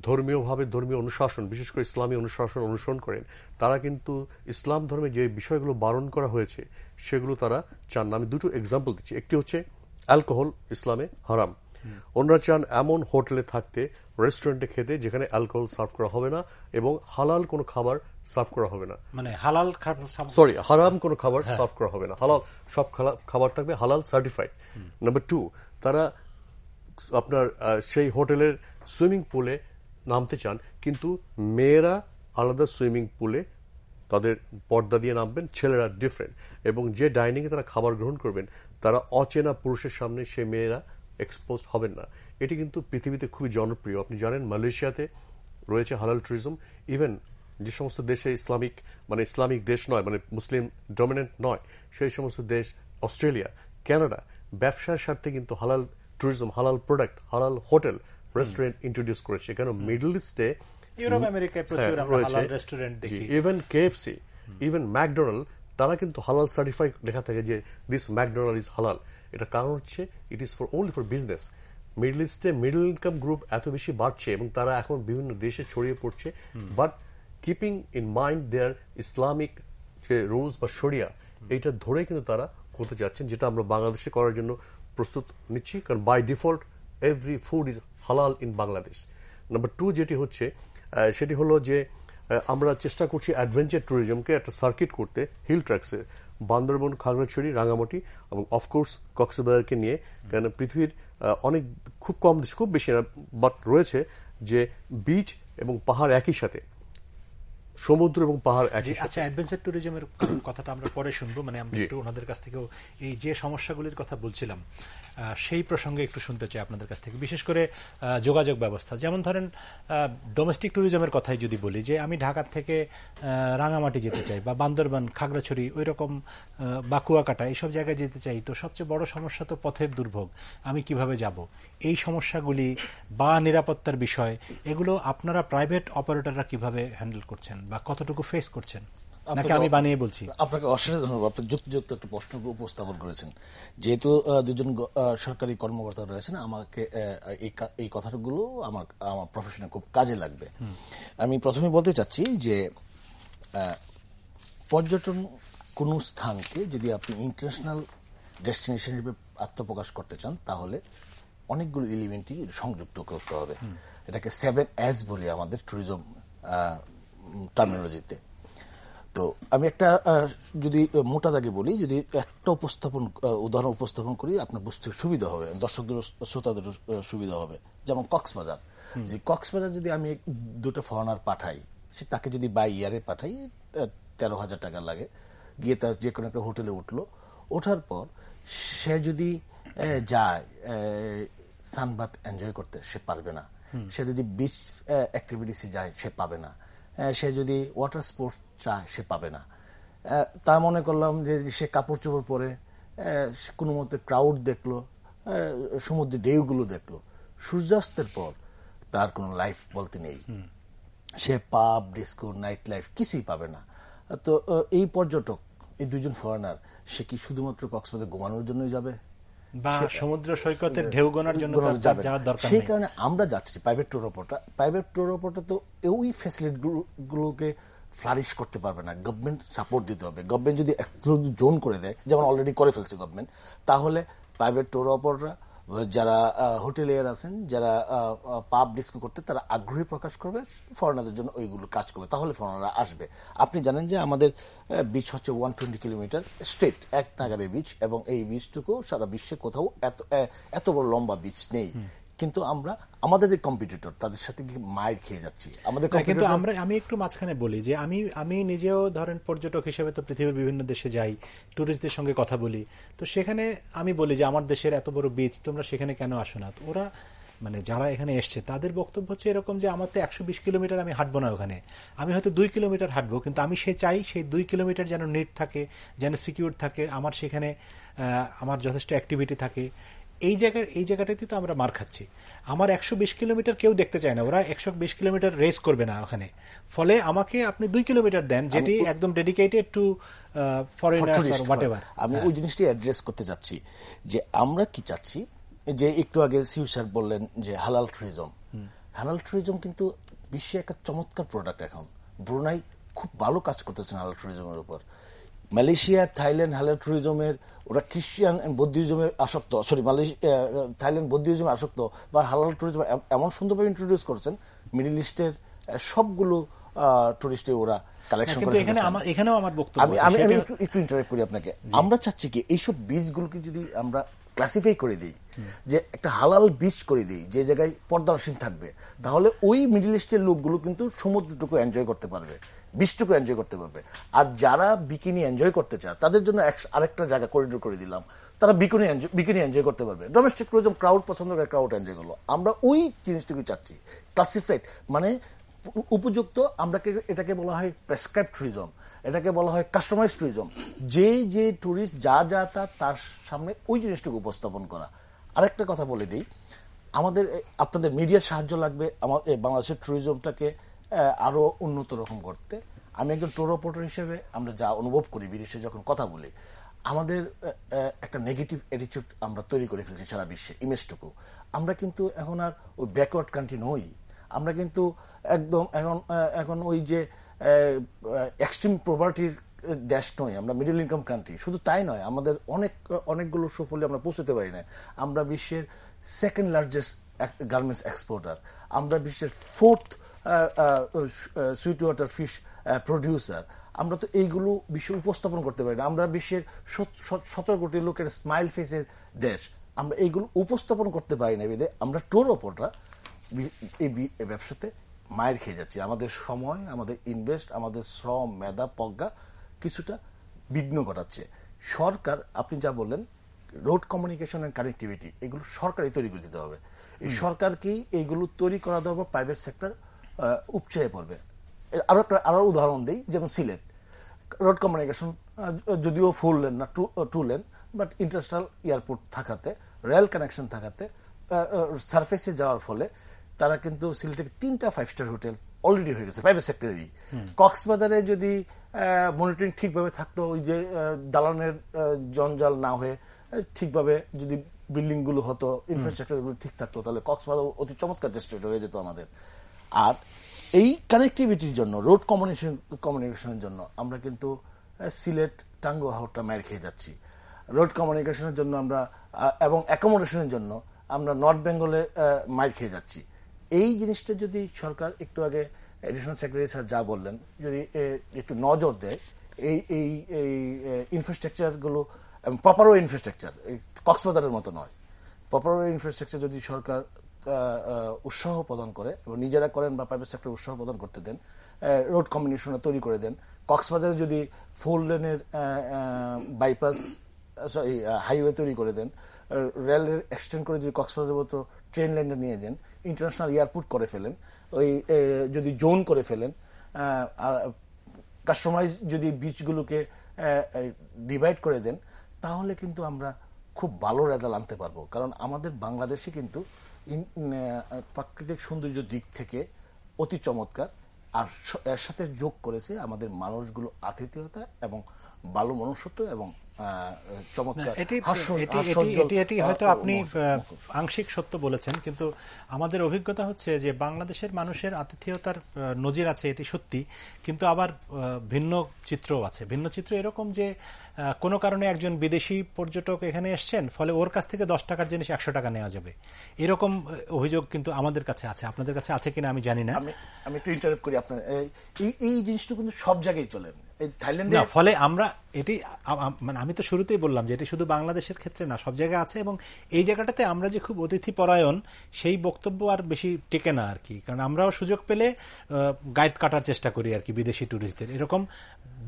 ধর্মীয় অনুশাসন, বিশেষ করে ইসলামী অনুশাসন অনুসরণ করেন, তারা কিন্তু ইসলাম ধর্মে যে বিষয়গুলো বারণ করা হয়েছে সেগুলো তারা চান না। আমি দুটো এক্সাম্পল দিচ্ছি। একটি হচ্ছে অ্যালকোহল ইসলামে হারাম। ওনারা চান এমন হোটেলে থাকতে, রেস্টুরেন্টে খেতে যেখানে অ্যালকোহল সার্ভ করা হবে না এবং হালাল কোনো খাবার সার্ভ করা হবে না, মানে হালাল সরি হারাম কোনো খাবার সার্ভ করা হবে না, হালাল সব খাবার থাকবে হালাল সার্টিফাইড। নাম্বার 2, তারা আপনার সেই হোটেলের সুইমিং পুলে নামতে চান, কিন্তু মেয়েরা আলাদা সুইমিং পুলে তাদের পর্দা দিয়ে নামবেন, ছেলেরা ডিফারেন্ট, এবং যে ডাইনিং এ তারা খাবার গ্রহণ করবেন তারা অচেনা পুরুষের সামনে সে মেয়েরা এক্সপোজ হবেন না। এটি কিন্তু পৃথিবীতে খুবই জনপ্রিয়। আপনি জানেন মালয়েশিয়াতে রয়েছে হালাল ট্যুরিজম। ইভেন যে সমস্ত দেশে ইসলামিক দেশ নয়, মানে মুসলিম ডমিনেন্ট নয়, সেই সমস্ত দেশ, অস্ট্রেলিয়া, কানাডা, ব্যবসার স্বার্থে কিন্তু হালাল ট্যুরিজম, হালাল প্রোডাক্ট, হালাল হোটেল, রেস্টুরেন্ট ইন্ট্রোডিউস করেছে। কেন মিডল ইস্টে, ইউরোপ আমেরিকায় প্রচুর আমরা হালাল রেস্টুরেন্ট দেখি। ইভেন কেএফসি, ইভেন ম্যাকডোনাল্ড, তারা কিন্তু হালাল সার্টিফাইড লেখা থাকে যে দিস ম্যাকডোনাল্ড ইজ হালাল। এটা কারণ হচ্ছে it is only for business. Middle ইস্টে মিডল ইনকাম গ্রুপ এত বেশি বাড়ছে এবং তারা এখন বিভিন্ন দেশে ছড়িয়ে পড়ছে, but keeping in mind their Islamic যে রুলস বা শরিয়া, এইটা ধরে কিন্তু তারা করতে যাচ্ছেন, যেটা আমরা বাংলাদেশে করার জন্য প্রস্তুত নিচ্ছি, কারণ by default every food is halal in Bangladesh. Number 2 যেটি হচ্ছে সেটি হলো যে আমরা চেষ্টা করছি অ্যাডভেঞ্চার ট্যুরিজমকে একটা সার্কিট করতে হিল ট্র্যাকসে, বান্দরবন, খাগড়াছড়ি, রাঙামাটি এবং অফকোর্স কক্সবাজারকে নিয়ে। কারণ পৃথিবীর অনেক খুব কম দেশ, খুব বেশি না, বাট রয়েছে যে বিচ এবং পাহাড় একই সাথে, সমুদ্র এবং পাহাড় একই সাথে। আচ্ছা, অ্যাডভেঞ্চার ট্যুরিজমের কথাটা আমরা পরে শুনবো, মানে আমরা একটু ওনাদের কাছ থেকেও এই যে সমস্যাগুলির কথা বলছিলাম সেই প্রসঙ্গে একটু শুনতে চাই আপনাদের কাছ থেকে, বিশেষ করে যোগাযোগ ব্যবস্থা। যেমন ধরেন ডোমেস্টিক ট্যুরিজমের কথাই যদি বলি, যে আমি ঢাকার থেকে রাঙামাটি যেতে চাই বা বান্দরবান, খাগড়াছড়ি, ওই রকম বা কুয়াকাটা, এইসব জায়গায় যেতে চাই, তো সবচেয়ে বড় সমস্যা তো পথের দুর্ভোগ, আমি কিভাবে যাব। এই সমস্যাগুলি বা নিরাপত্তার বিষয়, এগুলো আপনারা প্রাইভেট অপারেটররা কিভাবে হ্যান্ডেল করছেন বা কতটুকু ফেস করছেন, নাকি আমি বানিয়ে বলছি? আপনাকে অশেষ ধন্যবাদ। আপনি যুক্তিযুক্ত একটা প্রশ্ন উপস্থাপন করেছেন। যেহেতু দুজন সরকারি কর্মকর্তা রয়েছেন, আমাকে এই কথাগুলো আমার প্রফেশনে খুব কাজে লাগবে। আমি প্রথমে বলতে চাচ্ছি যে পর্যটন কোন স্থানকে যদি আপনি ইন্টারন্যাশনাল ডেস্টিনেশন হিসেবে আত্মপ্রকাশ করতে চান, তাহলে অনেকগুলো এলিমেন্টই সংযুক্ত করতে হবে। এটাকে 7S বলি আমাদের ট্যুরিজম টার্মিনোলজিতে। তো আমি একটা যদি মোটা দাগে বলি, যদি একটা উদাহরণ উপস্থাপন করি, আপনার বুঝতে সুবিধা হবে, দর্শকদের শ্রোতাদের সুবিধা হবে। যেমন কক্সবাজার, কক্সবাজার যদি আমি দুটো ফরেনার পাঠাই, তাকে যদি বাই ইয়ারে পাঠাই, 13,000 টাকা লাগে। গিয়ে তার যে কোনো একটা হোটেলে উঠলো, ওঠার পর সে যদি যায় সানবাথ এনজয় করতে, সে পারবে না। সে যদি বিচ অ্যাক্টিভিটিসে যায়, সে পাবে না। সে যদি ওয়াটার স্পোর্টস চায়, সে পাবে না। তা মনে করলাম যে সে কাপড় চোপড় পরে কোনো মতে ক্রাউড দেখলো, সমুদ্রের ঢেউগুলো দেখলো, সূর্যাস্তের পর তার কোনো লাইফ বলতে নেই। সে পাব, ডিস্কো, নাইট লাইফ কিছুই পাবে না। তো এই পর্যটক, এই দুজন ফরেনার, সে কি শুধুমাত্র কক্সবাজার ঘুমানোর জন্যই যাবে বা সমুদ্র সৈকতের ঢেউ গোনার জন্য যাওয়ার দরকার নেই? সেই কারণে আমরা যাচ্ছি private tour operator. Private tour operator তো ওই ফ্যাসিলিটিগুলোকে ফ্লারিশ করতে পারবে না, গভর্নমেন্ট সাপোর্ট দিতে হবে। গভর্নমেন্ট যদি জোন করে দেয়, যেমন অলরেডি করে ফেলছে গভর্নমেন্ট, তাহলে প্রাইভেট ট্যুর অপারেটররা, যারা হোটেলিয়ার আছেন, যারা পাব ডিস্কো করতে, তারা আগ্রহী প্রকাশ করবে, ফরেনারদের জন্য ওইগুলো কাজ করবে, তাহলে ফরেনাররা আসবে। আপনি জানেন যে আমাদের বিচ হচ্ছে 120 কিলোমিটার স্ট্রেট, এক নাগারে বিচ, এবং এই বিচটুকু সারা বিশ্বে কোথাও এত বড় লম্বা বিচ নেই। কিন্তু আমরা আমাদের যে কম্পিটিটর, তাদের সাথে মাইর খেয়ে যাচ্ছি। কিন্তু আমি একটু মাঝখানে বলি যে আমি নিজেও ধরেন পর্যটক হিসেবে তো পৃথিবীর বিভিন্ন দেশে যাই, ট্যুরিস্টদের সঙ্গে কথা বলি, তো সেখানে আমি বলি যে আমার দেশের এত বড় বিচ, তোমরা সেখানে কেন আসো না? তো ওরা, মানে যারা এখানে এসছে, তাদের বক্তব্য হচ্ছে এরকম যে আমার তো 120 কিলোমিটার আমি হাঁটবো না ওখানে, আমি হয়তো 2 কিলোমিটার হাঁটবো, কিন্তু আমি চাই সেই 2 কিলোমিটার যেন নেট থাকে, যেন সিকিউর থাকে, আমার সেখানে আমার যথেষ্ট অ্যাক্টিভিটি থাকে। এই জায়গাটাতে তো আমরা মার খাচ্ছি। আমার 120 কিলোমিটার কেউ দেখতে চায় না, ওরা 120 কিলোমিটার রেস করবে না ওখানে। ফলে আমাকে আপনি 2 কিলোমিটার দেন, যেটি একদম dedicated to foreigners or whatever. আমি ওই জিনিসটি অ্যাড্রেস করতে যাচ্ছি যে আমরা কি চাচ্ছি, যে একটু আগে সিউ স্যার বললেন যে হালাল ট্যুরিজম। হালাল ট্যুরিজম কিন্তু বিশ্বে একটা চমৎকার প্রোডাক্ট। এখন ব্রুনাই খুব ভালো কাজ করতেছেন হালাল ট্যুরিজমের উপর। মালয়েশিয়া, থাইল্যান্ড হালাল ট্যুরিজমের ওরা খ্রিস্টান বৌদ্ধিজমে আসক্ত, থাইল্যান্ড বৌদ্ধিজমে আসক্ত বা হালাল ট্যুরিজম এমন সুন্দরভাবে ইন্ট্রোডিউস করছেন, মিডল ইস্টের সবগুলো টুরিস্টে ওরা কালেকশন করে। এখানেও আমার বক্তব্য, আমি একটু ইন্টারেক্ট করি আপনাকে। আমরা চাচ্ছি কি এইসব বীজগুলোকে যদি আমরা ক্লাসিফাই করে দিই, যে একটা হালাল বীজ করে দিই যে জায়গায় পর্দানসীন থাকবে, তাহলে ওই মিডল ইস্টের লোকগুলো কিন্তু সমুদ্রটুকু এনজয় করতে পারবে, বীজটুকু এনজয় করতে পারবে। আর যারা বিকিনি এনজয় করতে চায় তাদের জন্য আরেকটা জায়গা করিডোর করে দিলাম, তারা বিকিনি এনজয় করতে পারবে। ডোমেস্টিক ট্যুরিজম ক্রাউড পছন্দ করে, ক্রাউড এনজয় করলো। আমরা ওই জিনিসটুকু চাচ্ছি ক্লাসিফাইড, মানে উপযুক্ত। এটাকে বলা হয় প্রেসক্রাইব ট্যুরিজম, এটাকে বলা হয় কাস্টমাইজ ট্যুরিজম। যে ট্যুরিস্ট যা তার সামনে ওই জিনিসটুকু উপস্থাপন করা। আরেকটা কথা বলে দিই, আপনাদের মিডিয়ার সাহায্য লাগবে আমাদের বাংলাদেশের ট্যুরিজমটাকে আরো উন্নত রকম করতে। আমি একজন ট্যুর অপারেটর হিসেবে আমরা যা অনুভব করি বিদেশে যখন কথা বলি, আমাদের একটা নেগেটিভ অ্যাটিটিউড আমরা তৈরি করে ফেলছি সারা বিশ্বে, ইমেজটুকু। আমরা কিন্তু এখন আর ওই ব্যাকওয়ার্ড কান্ট্রি নই, আমরা কিন্তু একদম এখন ওই যে এক্সট্রিম পভার্টির দেশ নয়, আমরা মিডল ইনকাম কান্ট্রি। শুধু তাই নয়, আমাদের অনেকগুলো সুফলে আমরা পৌঁছতে পারি না। আমরা বিশ্বের সেকেন্ড লার্জেস্ট গার্মেন্টস এক্সপোর্টার, আমরা বিশ্বের 4th sweet water fish producer. আমরা তো এইগুলো বিশ্বে উপস্থাপন করতে পারি না। আমরা বিশ্বের 17 কোটি লোকের স্মাইল ফেসের দেশ, আমরা এইগুলো উপস্থাপন করতে পারি না। আমরা ট্যুর অপারেটররা এই ব্যবসাতে মায়ের খেয়ে যাচ্ছি। আমাদের সময়, আমাদের ইনভেস্ট, আমাদের শ্রম, মেধা, প্রজ্ঞা কিছুটা বিঘ্ন ঘটাচ্ছে। সরকার, আপনি যা বললেন, রোড কমিউনিকেশন এন্ড কানেক্টিভিটি, এগুলো সরকারই তৈরি করে দিতে হবে। এই সরকারকেই এইগুলো তৈরি করা দেওয়া, প্রাইভেট সেক্টর উপচয়ে পড়বে। আরো উদাহরণ দিই, যেমন সিলেট রোড কমিউনিকেশন যদিও 4 লেন না 2 লেন, বাট ইন্টারন্যাশনাল এয়ারপোর্ট থাকাতে, রেল কানেকশন থাকাতে, সারফেসে যাওয়ার ফলে তারা কিন্তু সিলেটে 3টা 5-স্টার হোটেল অলরেডি হয়ে গেছে প্রাইভেট সেক্টরে। কক্সবাজারে যদি মনিটরিং ঠিকভাবে থাকতো, ওই যে দালানের জঞ্জাল না হয়ে ঠিকভাবে যদি বিল্ডিং গুলো হতো, ইনফ্রাস্ট্রাকচার গুলো ঠিক থাকতো, তাহলে কক্সবাজার অতি চমৎকার ডেস্টিনেশন হয়ে যেত আমাদের। আর এই কানেক্টিভিটির জন্য, রোড কমিউনিকেশনের জন্য আমরা কিন্তু সিলেট, টাঙ্গুয়া, হাওড়া মায়ের খেয়ে যাচ্ছি। রোড কমিউনিকেশনের জন্য আমরা এবং অ্যাকোমোডেশনের জন্য আমরা নর্থ বেঙ্গলে মায়ের খেয়ে যাচ্ছি। এই জিনিসটা যদি সরকার একটু আগে এডিশনাল সেক্রেটারি স্যার যা বললেন, যদি একটু নজর দেয়, এই ইনফ্রাস্ট্রাকচার গুলো, প্রপার ইনফ্রাস্ট্রাকচার, কক্সবাজারের মতো নয়, প্রপার ইনফ্রাস্ট্রাকচার যদি সরকার উৎসাহ প্রদান করে এবং নিজেরা করেন বা প্রাইভেট সেক্টর উৎসাহ প্রদান করতে দেন, রোড কম্বিনেশন তৈরি করে দেন, কক্সবাজারে যদি 4 লেনের বাইপাস হাইওয়ে তৈরি করে দেন, রেলের এক্সটেন্ড করে যদি কক্সবাজারের মতো ট্রেন লাইনে নিয়ে দেন, ইন্টারন্যাশনাল এয়ারপোর্ট করে ফেলেন, ওই যদি জোন করে ফেলেন, কাস্টমাইজ যদি বিচগুলোকে ডিভাইড করে দেন, তাহলে কিন্তু আমরা খুব ভালো রেজাল্ট আনতে পারবো। কারণ আমাদের বাংলাদেশে কিন্তু প্রাকৃতিক সৌন্দর্য দিক থেকে অতি চমৎকার, আর এর সাথে যোগ করেছে আমাদের মানুষগুলো আতিথেয়তা এবং ভালো মনুষ্যত্ব এবং চমৎকার। এটি হয়তো আপনি আংশিক সত্য বলেছেন, কিন্তু আমাদের অভিজ্ঞতা হচ্ছে যে বাংলাদেশের মানুষের আতিথেয়তার নজির আছে, এটি সত্যি, কিন্তু আবার ভিন্ন চিত্রও আছে। ভিন্ন চিত্র এরকম যে কোনো কারণে একজন বিদেশি পর্যটক এখানে এসছেন, ফলে ওর কাছ থেকে 10 টাকার জিনিস 100 টাকা নেওয়া যাবে, এরকম অভিযোগ কিন্তু আমাদের কাছে আছে। আপনাদের কাছে আছে কিনা আমি জানি না। আমি একটু ইন্টারাপ্ট করি আপনার, এই জিনিসটা কিন্তু সব জায়গায় চলে থাইল্যান্ডে। ফলে আমরা এটি, মানে আমি তো শুরুতেই বললাম যে এটি শুধু বাংলাদেশের ক্ষেত্রে না, সব জায়গায় আছে। এবং এই জায়গাটাতে আমরা যে খুব অতিথি পরায়ণ, সেই বক্তব্য আর বেশি টেকে না আর কি। কারণ আমরাও সুযোগ পেলে গাইড কাটার চেষ্টা করি আর কি বিদেশি ট্যুরিস্টদের। এরকম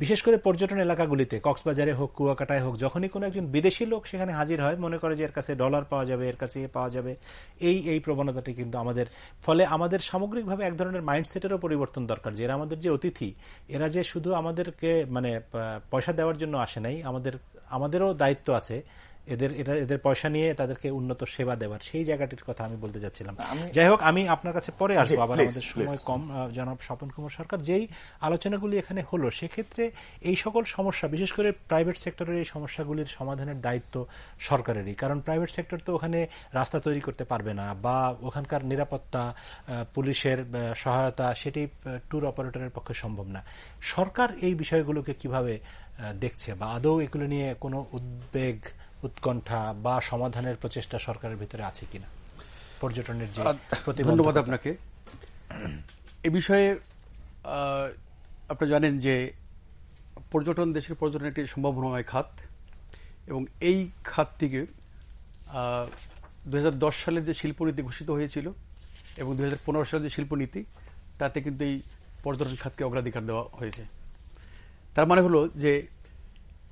বিশেষ করে পর্যটন এলাকাগুলিতে, কক্সবাজারে হোক, কুয়াকাটায় হোক, যখনই কোনো একজন বিদেশি লোক সেখানে হাজির হয়, মনে করে যে এর কাছে ডলার পাওয়া যাবে, এর কাছে পাওয়া যাবে, এই প্রবণতাটি কিন্তু আমাদের, ফলে আমাদের সামগ্রিকভাবে এক ধরনের মাইন্ডসেটেরও পরিবর্তন দরকার, যে এরা আমাদের যে অতিথি, এরা যে শুধু আমাদেরকে মানে পয়সা দেওয়ার জন্য আসে নাই, আমাদেরও দায়িত্ব আছে এদের পয়সা নিয়ে তাদেরকে উন্নত সেবা দেওয়ার, সেই জায়গাটির কথা আমি বলতে যাচ্ছিলাম। যাই হোক, আমি আপনার কাছে পরে আসবো, আবার আমাদের সময় কম। জনাব স্বপন কুমার সরকার, যেই আলোচনাগুলি এখানে হলো, সেক্ষেত্রে এই সকল সমস্যা, বিশেষ করে প্রাইভেট সেক্টরের এই সমস্যাগুলির সমাধানের দায়িত্ব সরকারেরই। কারণ প্রাইভেট সেক্টর তো ওখানে রাস্তা তৈরি করতে পারবে না, বা ওখানকার নিরাপত্তা, পুলিশের সহায়তা, সেটি ট্যুর অপারেটরের পক্ষে সম্ভব না। সরকার এই বিষয়গুলোকে কিভাবে দেখছে, বা আদৌ এগুলো নিয়ে কোনো উদ্বেগ, উৎকণ্ঠা বা সমাধানের প্রচেষ্টা সরকারের ভিতরে আছে কিনা পর্যটনের যে প্রতিবন্ধকতা? ধন্যবাদ আপনাকে। এ বিষয়ে আপনারা জানেন যে পর্যটন দেশের পর্যটন একটি সম্ভাবনাময় খাত, এবং এই খাতটিকে 2010 সালের যে শিল্পনীতি ঘোষিত হয়েছিল এবং 2015 সালের যে শিল্পনীতি, তাতে কিন্তু এই পর্যটন খাতকে অগ্রাধিকার দেওয়া হয়েছে। তার মানে হলো যে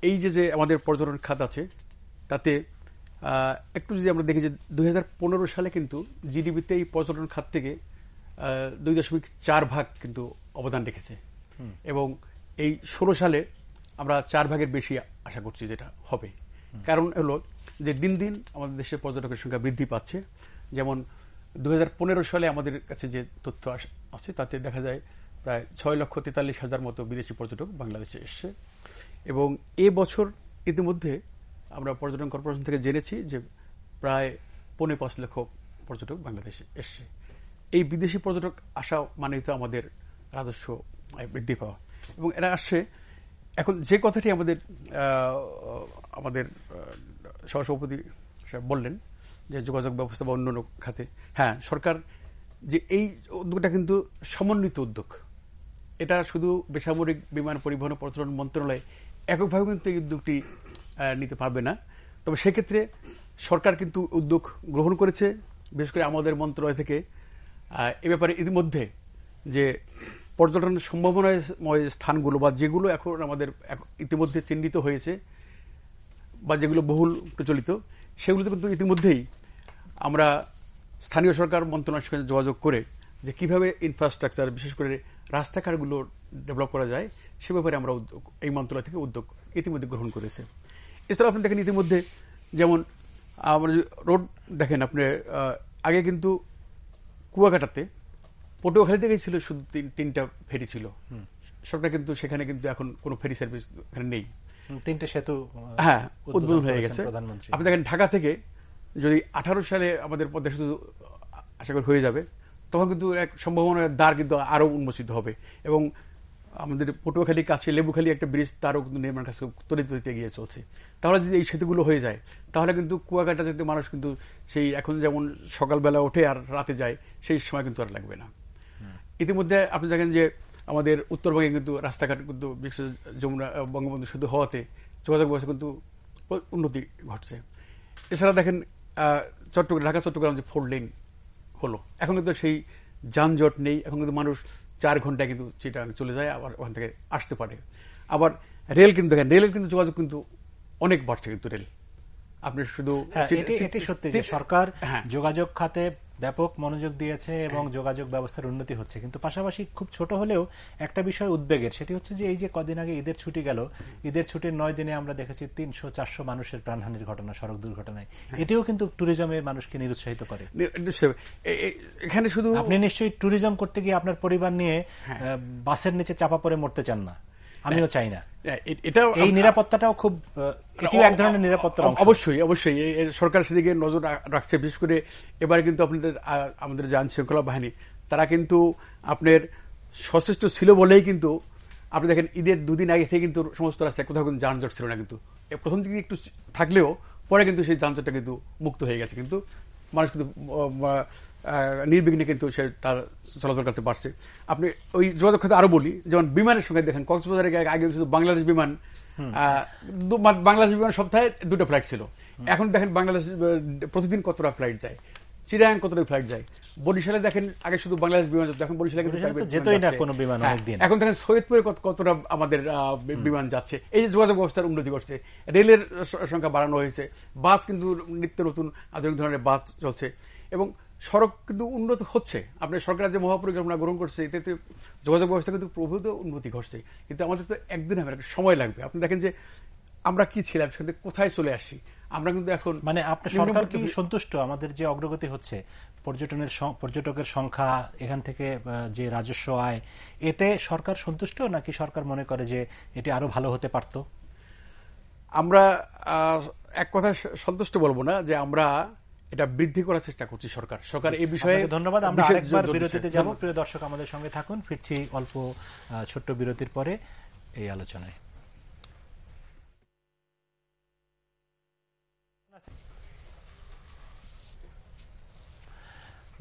এই যে আমাদের পর্যটন খাত আছে, তাতে একটু যদি আমরা দেখি যে 2015 সালে কিন্তু জিডিপিতে এই পর্যটন খাত থেকে 2.4 ভাগ কিন্তু অবদান রেখেছে, এবং এই 16 সালে আমরা 4 ভাগের বেশি আশা করছি যেটা হবে। কারণ হলো যে দিন দিন আমাদের দেশের পর্যটকের সংখ্যা বৃদ্ধি পাচ্ছে। যেমন 2015 সালে আমাদের কাছে যে তথ্য আছে তাতে দেখা যায় প্রায় 6,43,000 মতো বিদেশি পর্যটক বাংলাদেশে এসছে, এবং এ বছর ইতিমধ্যে আমরা পর্যটন কর্পোরেশন থেকে জেনেছি যে প্রায় 5.25 লক্ষ পর্যটক বাংলাদেশে এসছে। এই বিদেশি পর্যটক আসা মানেই তো আমাদের রাজস্ব বৃদ্ধি পাওয়া, এবং এরা আসছে। এখন যে কথাটি আমাদের সহসভাপতি বললেন যে যোগাযোগ ব্যবস্থা বা অন্যান্য খাতে, হ্যাঁ, সরকার যে এই উদ্যোগটা কিন্তু সমন্বিত উদ্যোগ, এটা শুধু বেসামরিক বিমান পরিবহন ও পর্যটন মন্ত্রণালয় এককভাবে কিন্তু এই উদ্যোগটি নিতে পারবে না। তবে সেক্ষেত্রে সরকার কিন্তু উদ্যোগ গ্রহণ করেছে, বিশেষ করে আমাদের মন্ত্রণালয় থেকে এ ব্যাপারে ইতিমধ্যে যে পর্যটনের সম্ভাবনাময় স্থানগুলো বা যেগুলো এখন আমাদের ইতিমধ্যে চিহ্নিত হয়েছে বা যেগুলো বহুল প্রচলিত, সেগুলোতে কিন্তু ইতিমধ্যেই আমরা স্থানীয় সরকার মন্ত্রণালয়ের সঙ্গে যোগাযোগ করে যে কিভাবে ইনফ্রাস্ট্রাকচার, বিশেষ করে রাস্তাঘাটগুলো ডেভেলপ করা যায়, সে ব্যাপারে আমরা এই মন্ত্রণালয় থেকে উদ্যোগ ইতিমধ্যে গ্রহণ করেছে। এছাড়া আপনি দেখেন ইতিমধ্যে যেমন আমরা রোড দেখেন, আপনি আগে কিন্তু কুয়াকাটাতে পটুয়াখালী থেকেই ছিল শুধু 3টা ফেরি ছিল। সরকার কিন্তু সেখানে কিন্তু এখন কোনো ফেরি সার্ভিস এখানে নেই, 3টে সেতু হ্যাঁ উদ্বোধন হয়ে গেছে। আপনি দেখেন ঢাকা থেকে যদি 18 সালে আমাদের পদ্মা সেতু আশা করি হয়ে যাবে, তখন কিন্তু এক সম্ভাবনার দ্বার কিন্তু আরো উন্মোচিত হবে, এবং আমাদের পটুয়াখালীর কাছে লেবুখালী একটা ব্রিজ, তারও কিন্তু নির্মাণ কাজ তরিত হইতে এগিয়ে চলছে। তাহলে যদি এই সেতুগুলো হয়ে যায়, তাহলে কিন্তু কুয়াকাটা যেতে মানুষ কিন্তু সেই এখন যেমন সকালবেলা ওঠে আর রাতে যায়, সেই সময় কিন্তু আর লাগবে না। ইতিমধ্যে আপনি দেখেন যে আমাদের উত্তরবঙ্গে কিন্তু রাস্তাঘাট কিন্তু বিশেষ যমুনা বঙ্গবন্ধু সেতু হওয়াতে যোগাযোগ ব্যবস্থা কিন্তু উন্নতি ঘটছে। এছাড়া দেখেন ঢাকা চট্টগ্রাম যে 4 লেন হলো, এখন কিন্তু সেই যানজট নেই। এখন কিন্তু মানুষ 4 ঘন্টায় কিন্তু চিটাগাং চলে যায়, আবার ওখান থেকে আসতে পারে। আবার রেল কিন্তু দেখেন, রেলের কিন্তু যোগাযোগ কিন্তু অনেক বাড়ছে কিন্তু রেল। আপনি শুধু এটি সত্যি যে সরকার যোগাযোগ খাতে ব্যাপক মনোযোগ দিয়েছে এবং যোগাযোগ ব্যবস্থার উন্নতি হচ্ছে, কিন্তু পাশাপাশি খুব ছোট হলেও একটা বিষয় উদ্বেগের, সেটি হচ্ছে যে এই যে কদিন আগে ঈদের ছুটি গেল, ঈদের ছুটির 9 দিনে আমরা দেখেছি 300-400 মানুষের প্রাণহানির ঘটনা সড়ক দুর্ঘটনায়। এটিও কিন্তু ট্যুরিজমের মানুষকে নিরুৎসাহিত করে। এখানে শুধু আপনি নিশ্চয়ই ট্যুরিজম করতে গিয়ে আপনার পরিবার নিয়ে বাসের নিচে চাপা পড়ে মরতে চান না, আমিও চাই না। এটা এই নিরাপত্তাটাও খুব, এটিও এক ধরনের নিরাপত্তা। অবশ্যই অবশ্যই সরকার সেদিকে নজর রাখছে। বিশেষ করে এবারে কিন্তু আমাদের যে আইন শৃঙ্খলা বাহিনী, তারা কিন্তু আপনার সচেষ্ট ছিল বলেই কিন্তু আপনি দেখেন ঈদের 2 দিন আগে থেকে কিন্তু সমস্ত রাস্তায় কোথাও কিন্তু যানজট ছিল না। কিন্তু প্রথম দিকে একটু থাকলেও পরে কিন্তু সেই যানজটটা কিন্তু মুক্ত হয়ে গেছে, কিন্তু মানুষ কিন্তু নির্বিঘ্নে কিন্তু সে তার চলাচল করতে পারছে। আপনি ওই যোগাযোগ খাতে আরো বলি, যেমন বিমানের সঙ্গে দেখেন কক্সবাজারে আগে শুধু বাংলাদেশ বিমান, বাংলাদেশ বিমান সপ্তাহে 2টা ফ্লাইট ছিল। এখন দেখেন বাংলাদেশ প্রতিদিন কতটা ফ্লাইট যায়, চিটাগাং কতটা ফ্লাইট যায়। বরিশালে দেখেন আগে শুধু বাংলাদেশ বিমান যেত, এখন বরিশালে এখন দেখেন সৈয়দপুরে কতটা আমাদের বিমান যাচ্ছে। এই যে যোগাযোগ ব্যবস্থার উন্নতি করছে, রেলের সংখ্যা বাড়ানো হয়েছে, বাস কিন্তু নিত্য নতুন আধুনিক ধরনের বাস চলছে, এবং সড়ক কিন্তু উন্নত হচ্ছে। আপনার সরকার যে মহাপরিকল্পনা গ্রহণ করছে, এতে যোগাযোগ ব্যবস্থা কিন্তু প্রভূত উন্নতি ঘটছে। কিন্তু আমাদের তো একদিন হবে, একটা সময় লাগবে। আপনি দেখেন যে আমরা কি ছিলাম, সেখানে কোথায় চলে আসছি আমরা, কিন্তু এখন মানে আপনার সরকার কি সন্তুষ্ট আমাদের যে অগ্রগতি হচ্ছে, পর্যটকের সংখ্যা, এখান থেকে যে রাজস্ব আয়, এতে সরকার সন্তুষ্ট, নাকি সরকার মনে করে যে এটি আরো ভালো হতে পারত? আমরা এক কথা সন্তুষ্ট বলবো না, যে আমরা এটা বৃদ্ধি করার চেষ্টা করছি। সরকার এই বিষয়ে ধন্যবাদ। আমরা আরেকবার বিরতিতে যাব। প্রিয় দর্শক, আমাদের সঙ্গে থাকুন, ফিরছি অল্প ছোট্ট বিরতির পরে এই আলোচনায়।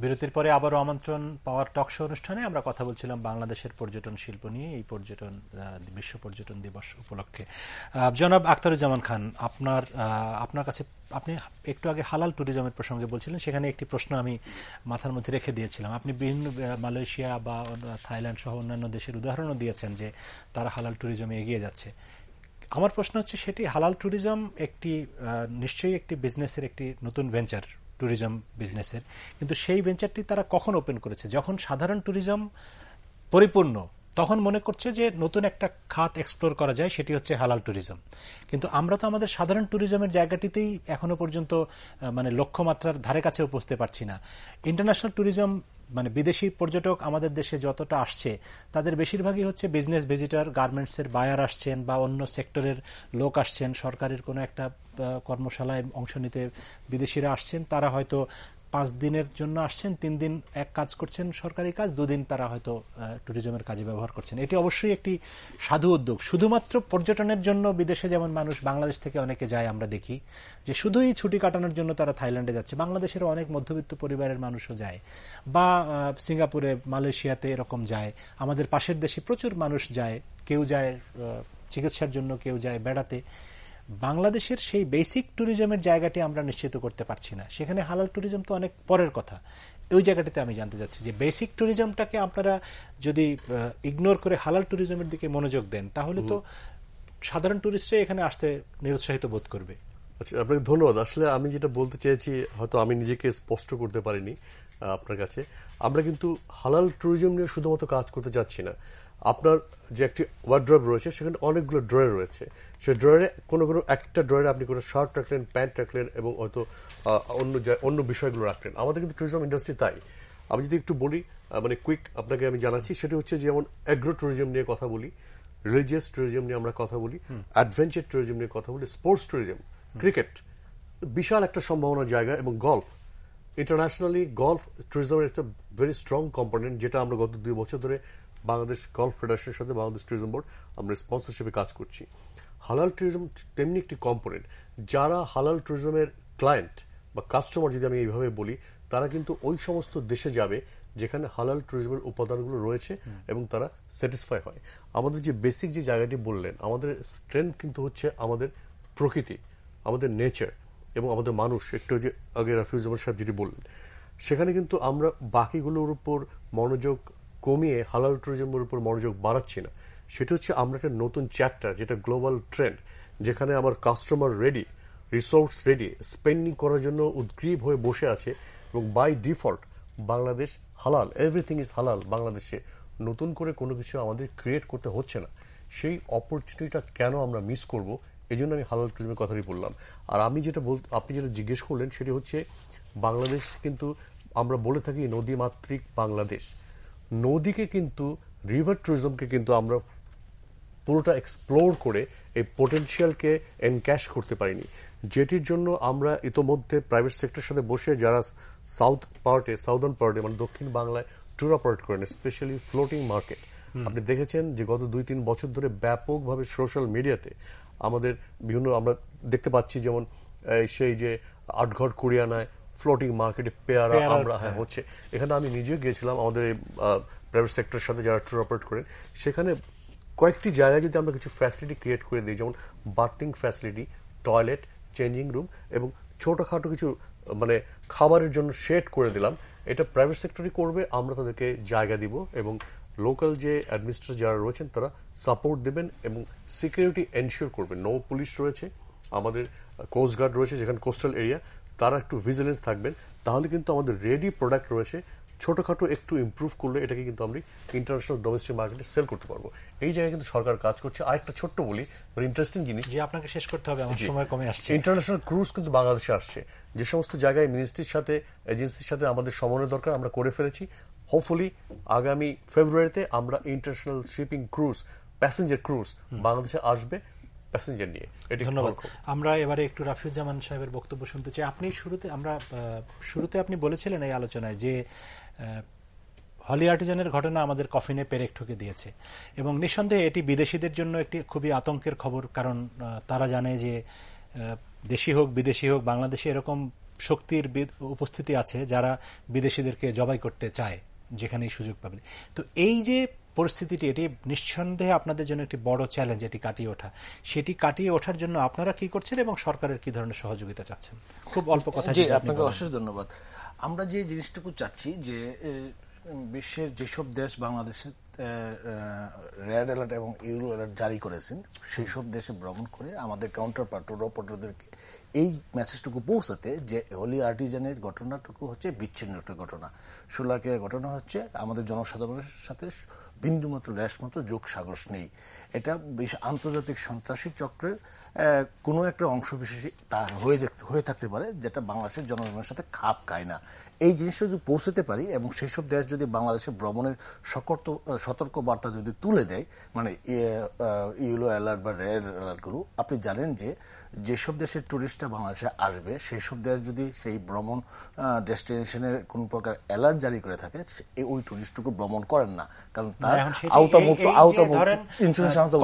বিরতির পরে আবারও আমন্ত্রণ পাওয়ার টক শো অনুষ্ঠানে আমরা কথা বলছিলাম বাংলাদেশের পর্যটন শিল্প নিয়ে এই পর্যটন বিশ্ব পর্যটন দিবস উপলক্ষে। জনাব আখতারুজ্জামান খান, আপনার কাছে আপনি একটু আগে হালাল ট্যুরিজমের প্রসঙ্গে বলছিলেন, সেখানে একটি প্রশ্ন আমি মাথার মধ্যে রেখে দিয়েছিলাম। আপনি বিভিন্ন মালয়েশিয়া বা থাইল্যান্ড সহ অন্যান্য দেশের উদাহরণও দিয়েছেন যে তারা হালাল ট্যুরিজমে এগিয়ে যাচ্ছে। আমার প্রশ্ন হচ্ছে, সেটি হালাল ট্যুরিজম একটি নিশ্চয়ই একটি বিজনেসের একটি নতুন ভেঞ্চার, ট্যুরিজম বিজনেসের, কিন্তু সেই ভেঞ্চারটি তারা কখন ওপেন করেছে? যখন সাধারণ ট্যুরিজম পরিপূর্ণ, তখন মনে করছে যে নতুন একটা খাত এক্সপ্লোর করা যায়, সেটি হচ্ছে হালাল ট্যুরিজম। কিন্তু আমরা তো আমাদের সাধারণ ট্যুরিজমের জায়গাটিতেই এখনো পর্যন্ত মানে লক্ষ্যমাত্রার ধারে কাছেও পৌঁছতে পারছি না। ইন্টারন্যাশনাল ট্যুরিজম মানে বিদেশি পর্যটক আমাদের দেশে যতটা আসছে, তাদের বেশিরভাগই হচ্ছে বিজনেস ভিজিটর, গার্মেন্টসের বায়ার আসছেন বা অন্য সেক্টরের লোক আসছেন, সরকারের কোনো একটা কর্মশালায় অংশ নিতে বিদেশিরা আসছেন। তারা হয়তো 5 দিনের জন্য আসছেন, 3 দিন এক কাজ করছেন সরকারি কাজ, 2 দিন তারা হয়তো ট্যুরিজমের কাজে ব্যবহার করছেন। এটি অবশ্যই একটি সাধু উদ্যোগ। শুধুমাত্র পর্যটনের জন্য বিদেশে যেমন মানুষ বাংলাদেশ থেকে অনেকে যায়, আমরা দেখি যে শুধুই ছুটি কাটানোর জন্য তারা থাইল্যান্ডে যাচ্ছে। বাংলাদেশের অনেক মধ্যবিত্ত পরিবারের মানুষও যায়, বা সিঙ্গাপুরে, মালয়েশিয়াতে এরকম যায়। আমাদের পাশের দেশে প্রচুর মানুষ যায়, কেউ যায় চিকিৎসার জন্য, কেউ যায় বেড়াতে। বাংলাদেশের সেই বেসিক ট্যুরিজমের জায়গাটি আমরা নিশ্চিত করতে পারছি না। সেখানে হালাল ট্যুরিজম তো অনেক পরের কথা। ওই জায়গাটিতে আমি জানতে চাচ্ছি যে বেসিক ট্যুরিজমটাকে আপনারা যদি ইগনোর করে হালাল ট্যুরিজমের দিকে মনোযোগ দেন, তাহলে তো সাধারণ ট্যুরিস্টরা এখানে আসতে নিরুৎসাহিত বোধ করবে। আচ্ছা, আপনাকে ধন্যবাদ। আসলে আমি যেটা বলতে চেয়েছি, হয়তো আমি নিজেকে স্পষ্ট করতে পারিনি আপনার কাছে। আমরা কিন্তু হালাল ট্যুরিজম নিয়ে শুধুমাত্র কাজ করতে চাচ্ছি না। আপনার যে একটি ওয়ার্ড্রব রয়েছে, সেখানে অনেকগুলো ড্রয়ার রয়েছে। সেই ড্রয়ারে কোনো একটা ড্রয়ারে আপনি কোনো শার্ট রাখলেন, প্যান্ট রাখলেন এবং হয়তো অন্য বিষয়গুলো রাখলেন। আমাদের কিন্তু ট্যুরিজম ইন্ডাস্ট্রি তাই। আমি যদি একটু বলি, মানে কুইক আপনাকে আমি জানাচ্ছি, সেটা হচ্ছে যেমন অ্যাগ্রো ট্যুরিজম নিয়ে কথা বলি, রিলিজিয়াস ট্যুরিজম নিয়ে আমরা কথা বলি, অ্যাডভেঞ্চার ট্যুরিজম নিয়ে কথা বলি, স্পোর্টস ট্যুরিজম, ক্রিকেট, বিশাল একটা সম্ভাবনার জায়গা, এবং গলফ। ইন্টারন্যাশনালি গলফ ট্যুরিজমের একটা ভেরি স্ট্রং কম্পোনেন্ট, যেটা আমরা গত 2 বছর ধরে বাংলাদেশ গলফ ফেডারেশনের সাথে বাংলাদেশ ট্যুরিজম বোর্ড আমরা স্পন্সরশিপে কাজ করছি। হালাল ট্যুরিজম তেমনি একটি কম্পোনেন্ট। যারা হালাল ট্যুরিজমের ক্লায়েন্ট বা কাস্টমার, যদি আমি এইভাবে বলি, তারা কিন্তু ওই সমস্ত দেশে যাবে যেখানে হালাল ট্যুরিজমের উপাদানগুলো রয়েছে এবং তারা স্যাটিসফাই হয়। আমাদের যে বেসিক যে জায়গাটি বললেন, আমাদের স্ট্রেংথ কিন্তু হচ্ছে আমাদের প্রকৃতি, আমাদের নেচার এবং আমাদের মানুষ। একটু যে আগে রাফিউজ্জামান সাহেব যেটি বললেন, সেখানে কিন্তু আমরা বাকিগুলোর উপর মনোযোগ কমিয়ে হালাল ট্যুরিজমের উপর মনোযোগ বাড়াচ্ছি না। সেটা হচ্ছে আমরা একটা নতুন চ্যাপ্টার, যেটা গ্লোবাল ট্রেন্ড, যেখানে আমার customer ready, resource ready, spending করার জন্য উদ্গ্রীব হয়ে বসে আছে, এবং বাই ডিফল্ট বাংলাদেশ হালাল, এভরিথিং ইজ হালাল। বাংলাদেশে নতুন করে কোনো কিছু আমাদের ক্রিয়েট করতে হচ্ছে না। সেই অপরচুনিটিটা কেন আমরা মিস করব? এই জন্য আমি হালাল ট্যুরিজমের কথাই বললাম। আর আমি যেটা আপনি যেটা জিজ্ঞেস করলেন, সেটি হচ্ছে বাংলাদেশ কিন্তু আমরা বলে থাকি নদীমাতৃক বাংলাদেশ। নদীকে কিন্তু, রিভার ট্যুরিজমকে কিন্তু আমরা পুরোটা এক্সপ্লোর করে এই পোটেনশিয়ালকে এনক্যাশ করতে পারিনি, যেটির জন্য আমরা ইতোমধ্যে প্রাইভেট সেক্টরের সাথে বসে, যারা সাউদার্ন পার্টে মানে দক্ষিণ বাংলায় ট্যুর অপারেট করেন, স্পেশালি ফ্লোটিং মার্কেট, আপনি দেখেছেন যে গত 2-3 বছর ধরে ব্যাপকভাবে সোশ্যাল মিডিয়াতে আমাদের বিভিন্ন আমরা দেখতে পাচ্ছি, যেমন সেই যে আটঘর কুড়িয়ানায় ফ্লোটিং মার্কেটে পেয়ারা আমরা হচ্ছে। এখানে আমি নিজেও গিয়েছিলাম আমাদের প্রাইভেট সেক্টরের সাথে যারা ট্যুর অপারেট করেন। সেখানে কয়েকটি জায়গায় যদি আমরা কিছু ফ্যাসিলিটি ক্রিয়েট করে দিই, যেমন bathing facility, toilet, changing room এবং ছোটখাটো কিছু মানে খাবারের জন্য শেড করে দিলাম, এটা প্রাইভেট সেক্টরই করবে। আমরা তাদেরকে জায়গা দিব এবং লোকাল যে অ্যাডমিনিস্ট্রেটর যারা রয়েছেন তারা সাপোর্ট দেবেন এবং সিকিউরিটি এনশিওর করবেন। নৌ পুলিশ রয়েছে, আমাদের কোস্টগার্ড রয়েছে যেখানে কোস্টাল এরিয়া, তারা একটু ভিজিলেন্স থাকবেন। তাহলে কিন্তু আমাদের রেডি প্রোডাক্ট রয়েছে, ছোটখাটো একটু ইমপ্রুভ করলে এটাকে কিন্তু আমরা ইন্টারন্যাশনাল ডোমেস্টিক মার্কেটে সেল করতে পারবো। এই জায়গায় কিন্তু সরকার কাজ করছে। আরেকটা ছোট্ট বলি, ইন্টারেস্টিং জিনিস, যে আপনাকে শেষ করতে হবে, আমার সময় কমে আসছে। ইন্টারন্যাশনাল ক্রুজ কিন্তু বাংলাদেশে আসছে। যে সমস্ত জায়গায় মিনিস্ট্রির সাথে, এজেন্সির সাথে আমাদের সমন্বয় দরকার, আমরা করে ফেলেছি। হোপফুলি আগামী ফেব্রুয়ারিতে আমরা international shipping cruise, passenger cruise বাংলাদেশে আসবে প্যাসেঞ্জার নিয়ে। ধন্যবাদ। আমরা এবারে একটু রাফিউজ্জামান সাহেবের বক্তব্য শুনতে চাই। আপনি শুরুতে আপনি বলেছিলেন এই আলোচনায় যে হলি আর্টিজানের ঘটনা আমাদের কফিনে পেরেক ঠুকে দিয়েছে, এবং নিঃসন্দেহে এটি বিদেশিদের জন্য একটি খুবই আতঙ্কের খবর। কারণ তারা জানে যে দেশি হোক বিদেশি হোক বাংলাদেশে এরকম শক্তির উপস্থিতি আছে যারা বিদেশিদেরকে জবাই করতে চায় যেখানেই সুযোগ পাবে। তো এই যে পরিস্থিতিটি, এটি নিঃসন্দেহে আপনাদের জন্য একটি বড় চ্যালেঞ্জ, এটি কাটিয়ে ওঠা। সেটি কাটিয়ে ওঠার জন্য আপনারা কি করছেন এবং সরকারের কি ধরনের সহযোগিতা চাচ্ছেন? খুব অল্প কথা। জি, আপনাকে অশেষ ধন্যবাদ। আমরা যে জিনিসটুকু চাচ্ছি যে বিশ্বের যেসব দেশ বাংলাদেশের রেড অ্যালার্ট এবং ইউরো অ্যালার্ট জারি করেছেন সেই সব দেশে ভ্রমণ করে আমাদের কাউন্টার পার্টনারদেরকে এই মেসেজটুকু পৌঁছাতে যে হোলি আর্টিজানের ঘটনাটুকু হচ্ছে বিচ্ছিন্ন একটা ঘটনা, সুলাকের ঘটনা হচ্ছে আমাদের জনসাধারণের সাথে বিন্দুমাত্র লেশমাত্র যোগ সাগস নেই। এটা আন্তর্জাতিক সন্ত্রাসী চক্রের কোনো একটা অংশ বিশেষে তার হয়ে থাকতে পারে যেটা বাংলাদেশের জনগণের সাথে খাপ খায় না। এই জিনিসটা যদি পৌঁছতে পারি এবং সেই সব দেশ যদি বাংলাদেশে ভ্রমণের সতর্ক বার্তা যদি তুলে দেয়, মানে ইয়েলো অ্যালার্ট বা রেড অ্যালার্টগুলো, আপনি জানেন যে যেসব দেশের টুরিস্টরা বাংলাদেশে আসবে সেই সব দেশ যদি সেই ভ্রমণ ডেস্টিনেশনের কোন প্রকার অ্যালার্ট জারি করে থাকে, ওই টুরিস্টটুকু ভ্রমণ করেন না, কারণ তার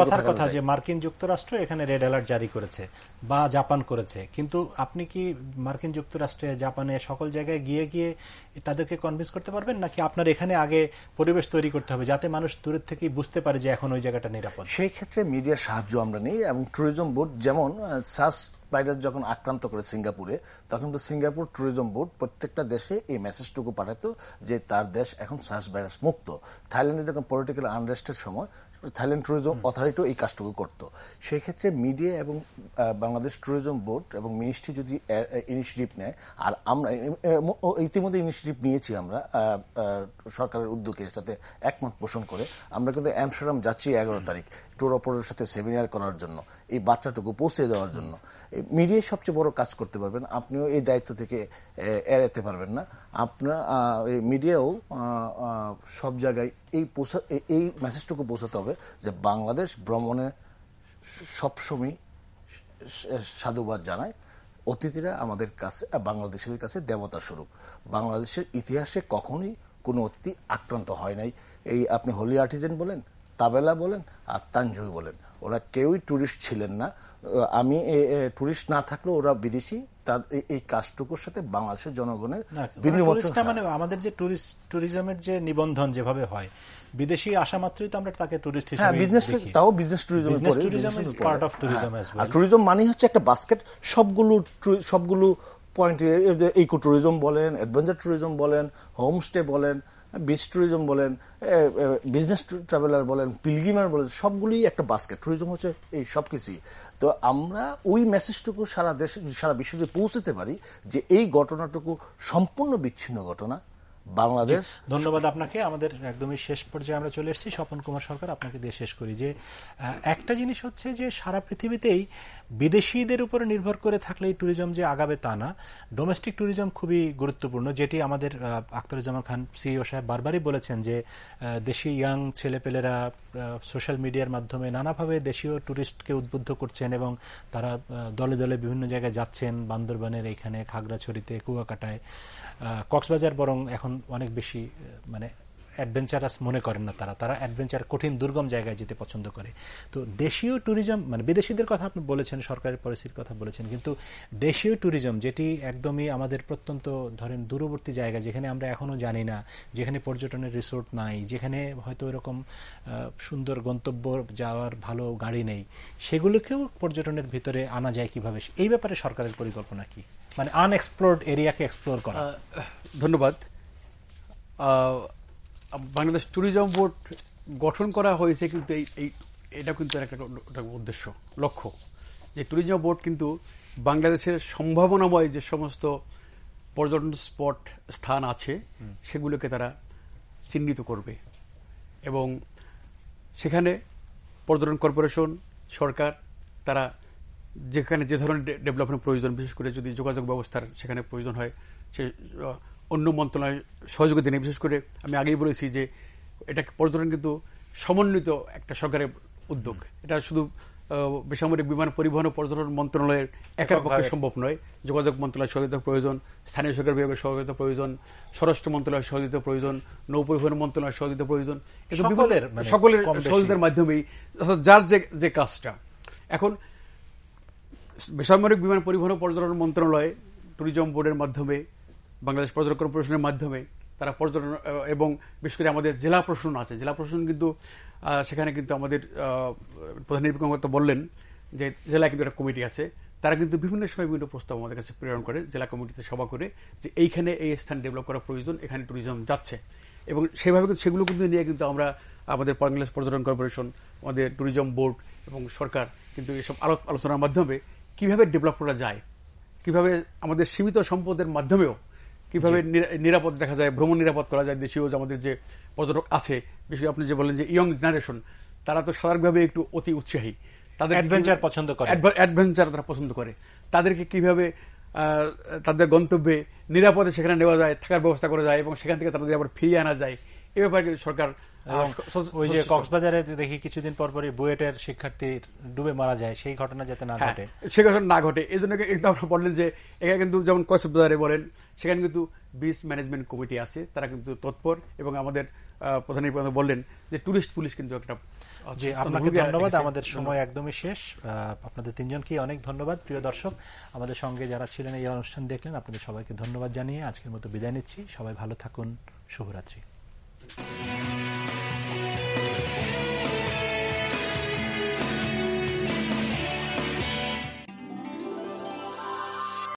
কথার কথা যে মার্কিন যুক্তরাষ্ট্র এখানে রেড অ্যালার্ট জারি করেছে বা জাপান করেছে, কিন্তু আপনি কি মার্কিন যুক্তরাষ্ট্রে জাপানে সকল জায়গায় গিয়ে তাদেরকে কনভিন্স করতে পারবেন, নাকি আপনার এখানে আগে পরিবেশ তৈরি করতে হবে যাতে মানুষ দূরের থেকেই বুঝতে পারে যে এখন ওই জায়গাটা নিরাপদ? সেই ক্ষেত্রে মিডিয়ার সাহায্য আমরা নিই এবং ট্যুরিজম বোর্ড, যেমন সার্স ভাইরাস যখন আক্রান্ত করে সিঙ্গাপুরে, তখন তো সিঙ্গাপুর ট্যুরিজম বোর্ড প্রত্যেকটা দেশে এই মেসেজটুকু পাঠাতো যে তার দেশ এখন সার্স ভাইরাস মুক্ত। থাইল্যান্ডে যখন পলিটিক্যাল আনরেস্টের সময় থাইল্যান্ড ট্যুরিজম অথরিটিও এই কাজটুকু করত। সেই ক্ষেত্রে মিডিয়া এবং বাংলাদেশ ট্যুরিজম বোর্ড এবং মিনিস্ট্রি যদি ইনিশিয়েটিভ নেয়, আর আমরা ইতিমধ্যে ইনিশিয়েটিভ নিয়েছি, আমরা সরকারের উদ্যোগের সাথে একমত পোষণ করে আমরা কিন্তু অ্যামস্টারডাম যাচ্ছি 11 তারিখ ট্যুর অপারেটরের সাথে সেমিনার করার জন্য, এই বার্তাটুকু পৌঁছে দেওয়ার জন্য। মিডিয়া সবচেয়ে বড় কাজ করতে পারবেন, আপনিও এই দায়িত্ব থেকে এড়াতে পারবেন না। আপনার মিডিয়াও সব জায়গায় এই মেসেজটুকু পৌঁছাতে হবে যে বাংলাদেশ ভ্রমণে সবসময় সাধুবাদ জানায়। অতিথিরা আমাদের কাছে, বাংলাদেশের কাছে দেবতা স্বরূপ। বাংলাদেশের ইতিহাসে কখনোই কোনো অতিথি আক্রান্ত হয় নাই। এই আপনি হোলি আর্টিজান বলেন, তাবেলা বলেন আর তানজুই বলেন, ওরা কেউই টুরিস্ট ছিলেন না। আমি টুরিস্ট না থাকলেও ওরা বিদেশি, এই কাজটুকুর সাথে বাংলাদেশের জনগণের মানে আমাদের যে ট্যুরিজমের যে নিবন্ধন যেভাবে হয়, বিদেশি আসা মাত্রই তো আমরা তাকে টুরিস্ট হিসেবে দেখি। তাও business tourism is part of tourism as well. Tourism মানে হচ্ছে একটা বাস্কেট, সবগুলো পয়েন্টে, ইকো ট্যুরিজম বলেন, অ্যাডভেঞ্চার ট্যুরিজম বলেন, হোমস্টে বলেন, বিচ ট্যুরিজম বলেন, বিজনেস ট্রাভেলার বলেন, পিলগ্রিমার বলেন, সবগুলোই একটা বাস্কেট। ট্যুরিজম হচ্ছে এই সবকিছুই। তো আমরা ওই মেসেজটুকু সারা দেশে, সারা বিশ্বে পৌঁছতে পারি যে এই ঘটনাটুকু সম্পূর্ণ বিচ্ছিন্ন ঘটনা। বাংলাদেশ। ধন্যবাদ আপনাকে। আমাদের একদমই শেষ পর্যায়ে আমরা চলে এসেছি। স্বপন কুমার সরকার, আপনাকে দিয়ে শেষ করি যে একটা জিনিস হচ্ছে যে সারা পৃথিবীতেই বিদেশিদের উপরে নির্ভর করে থাকলে এই ট্যুরিজম যে আগাবে তা না। ডোমেস্টিক ট্যুরিজম খুবই গুরুত্বপূর্ণ, যেটি আমাদের আখতারুজ্জামান খান সিইও সাহেব বারবারই বলেছেন যে দেশি ইয়াং ছেলেপেলেরা সোশ্যাল মিডিয়ার মাধ্যমে নানাভাবে দেশীয় ট্যুরিস্টকে উদ্বুদ্ধ করছেন এবং তারা দলে দলে বিভিন্ন জায়গায় যাচ্ছেন। বান্দরবানের এইখানে, খাগড়াছড়িতে, কুয়াকাটায়, কক্সবাজার বরং এখন অনেক বেশি মানে অ্যাডভেঞ্চারাস মনে করেন না তারা অ্যাডভেঞ্চার কঠিন দুর্গম জায়গায় যেতে পছন্দ করে। তো দেশীয় ট্যুরিজম মানে বিদেশিদের কথা আপনি বলেছেন, সরকারের পরিস্থিতির কথা বলেছেন, কিন্তু দেশীয় ট্যুরিজম যেটি একদমই আমাদের প্রত্যন্ত ধরেন দূরবর্তী জায়গা, যেখানে আমরা এখনো জানি না, যেখানে পর্যটনের রিসোর্ট নাই, যেখানে হয়তো এরকম সুন্দর গন্তব্য যাওয়ার ভালো গাড়ি নেই, সেগুলোকেও পর্যটনের ভিতরে আনা যায় কিভাবে, এই ব্যাপারে সরকারের পরিকল্পনা কি? মানে আনএক্সপ্লোরড এরিয়াকে এক্সপ্লোর করা। ধন্যবাদ। বাংলাদেশ ট্যুরিজম বোর্ড গঠন করা হয়েছে কিন্তু এটা কিন্তু একটা উদ্দেশ্য, লক্ষ্য, যে ট্যুরিজম বোর্ড কিন্তু বাংলাদেশের সম্ভাবনাময় যে সমস্ত পর্যটন স্পট স্থান আছে সেগুলোকে তারা চিহ্নিত করবে এবং সেখানে পর্যটন কর্পোরেশন, সরকার, তারা যেখানে যে ধরনের ডেভেলপমেন্ট প্রয়োজন, বিশেষ করে যদি যোগাযোগ ব্যবস্থার সেখানে প্রয়োজন হয়, সে অন্য মন্ত্রণালয় সহযোগিতা নেই। বিশেষ করে আমি আগেই বলেছি যে এটা পর্যটন কিন্তু সমন্বিত একটা সরকারের উদ্যোগ। এটা শুধু বেসামরিক বিমান পরিবহন ও পর্যটন মন্ত্রণালয়ের একার পক্ষে সম্ভব নয়। যোগাযোগ মন্ত্রণালয়ের সহযোগিতা প্রয়োজন, স্থানীয় সরকার বিভাগের সহযোগিতা প্রয়োজন, স্বরাষ্ট্র মন্ত্রণালয়ের সহযোগিতা প্রয়োজন, নৌপরিবহন মন্ত্রণালয়ের সহযোগিতা প্রয়োজন। সকলের সহযোগিতার মাধ্যমেই যার যে কাজটা। এখন বেসামরিক বিমান পরিবহন ও পর্যটন মন্ত্রণালয় ট্যুরিজম বোর্ডের মাধ্যমে, বাংলাদেশ পর্যটন কর্পোরেশনের মাধ্যমে তারা পর্যটন এবং বিশেষ করে আমাদের জেলা প্রশাসন আছে, জেলা প্রশাসন কিন্তু সেখানে কিন্তু আমাদের প্রধান নির্বাহী কর্মকর্তা বললেন যে জেলায় কিন্তু একটা কমিটি আছে, তারা কিন্তু বিভিন্ন সময় বিভিন্ন প্রস্তাব আমাদের কাছে প্রেরণ করে জেলা কমিটিতে সভা করে যে এইখানে এই স্থান ডেভেলপ করা প্রয়োজন, এখানে ট্যুরিজম যাচ্ছে, এবং সেভাবে সেগুলো কিন্তু নিয়ে কিন্তু আমরা আমাদের বাংলাদেশ পর্যটন কর্পোরেশন, আমাদের ট্যুরিজম বোর্ড এবং সরকার কিন্তু এসব আলোচনার মাধ্যমে কিভাবে ডেভেলপ করা যায়, কিভাবে আমাদের সীমিত সম্পদের মাধ্যমেও কিভাবে নিরাপদ রাখা যায়, ভ্রমণ নিরাপদ করা যায়। দেশীয় আমাদের যে পর্যটক আছে, বিশেষ আপনি যে বললেন যে ইয়ং জেনারেশন, তারা তো স্বাভাবিকভাবে একটু অতি উৎসাহী, তাদের অ্যাডভেঞ্চার পছন্দ করে, অ্যাডভেঞ্চার তারা পছন্দ করে, তাদেরকে কিভাবে তাদের গন্তব্যে নিরাপদে সেখানে নেওয়া যায়, থাকার ব্যবস্থা করা যায় এবং সেখান থেকে তাদের আবার ফিরিয়ে আনা যায়, এ ব্যাপারে সরকার। ওই যে কক্সবাজারে দেখি কিছুদিন পরপরই বুয়েটের শিক্ষার্থী ডুবে মারা যায়, সেই ঘটনা যাতে না ঘটে, সে ঘটনা না ঘটে, এই জন্য কিন্তু আমরা বললেন যে এখানে কিন্তু যেমন কক্সবাজারে বলেন, সেখানে কিন্তু বিচ ম্যানেজমেন্ট কমিটি আছে, তারা কিন্তু তৎপর, এবং আমাদের প্রধান নির্বাহী বললেন যে টুরিস্ট পুলিশ কিন্তু একটা। জি, আপনাকে ধন্যবাদ, আমাদের সময় একদমই শেষ। আপনাদের তিনজনকে অনেক ধন্যবাদ। প্রিয় দর্শক, আমাদের সঙ্গে যারা ছিলেন এই অনুষ্ঠান দেখলেন, আপনাদের সবাইকে ধন্যবাদ জানিয়ে আজকের মতো বিদায় নিচ্ছি। সবাই ভালো থাকুন, শুভরাত্রি।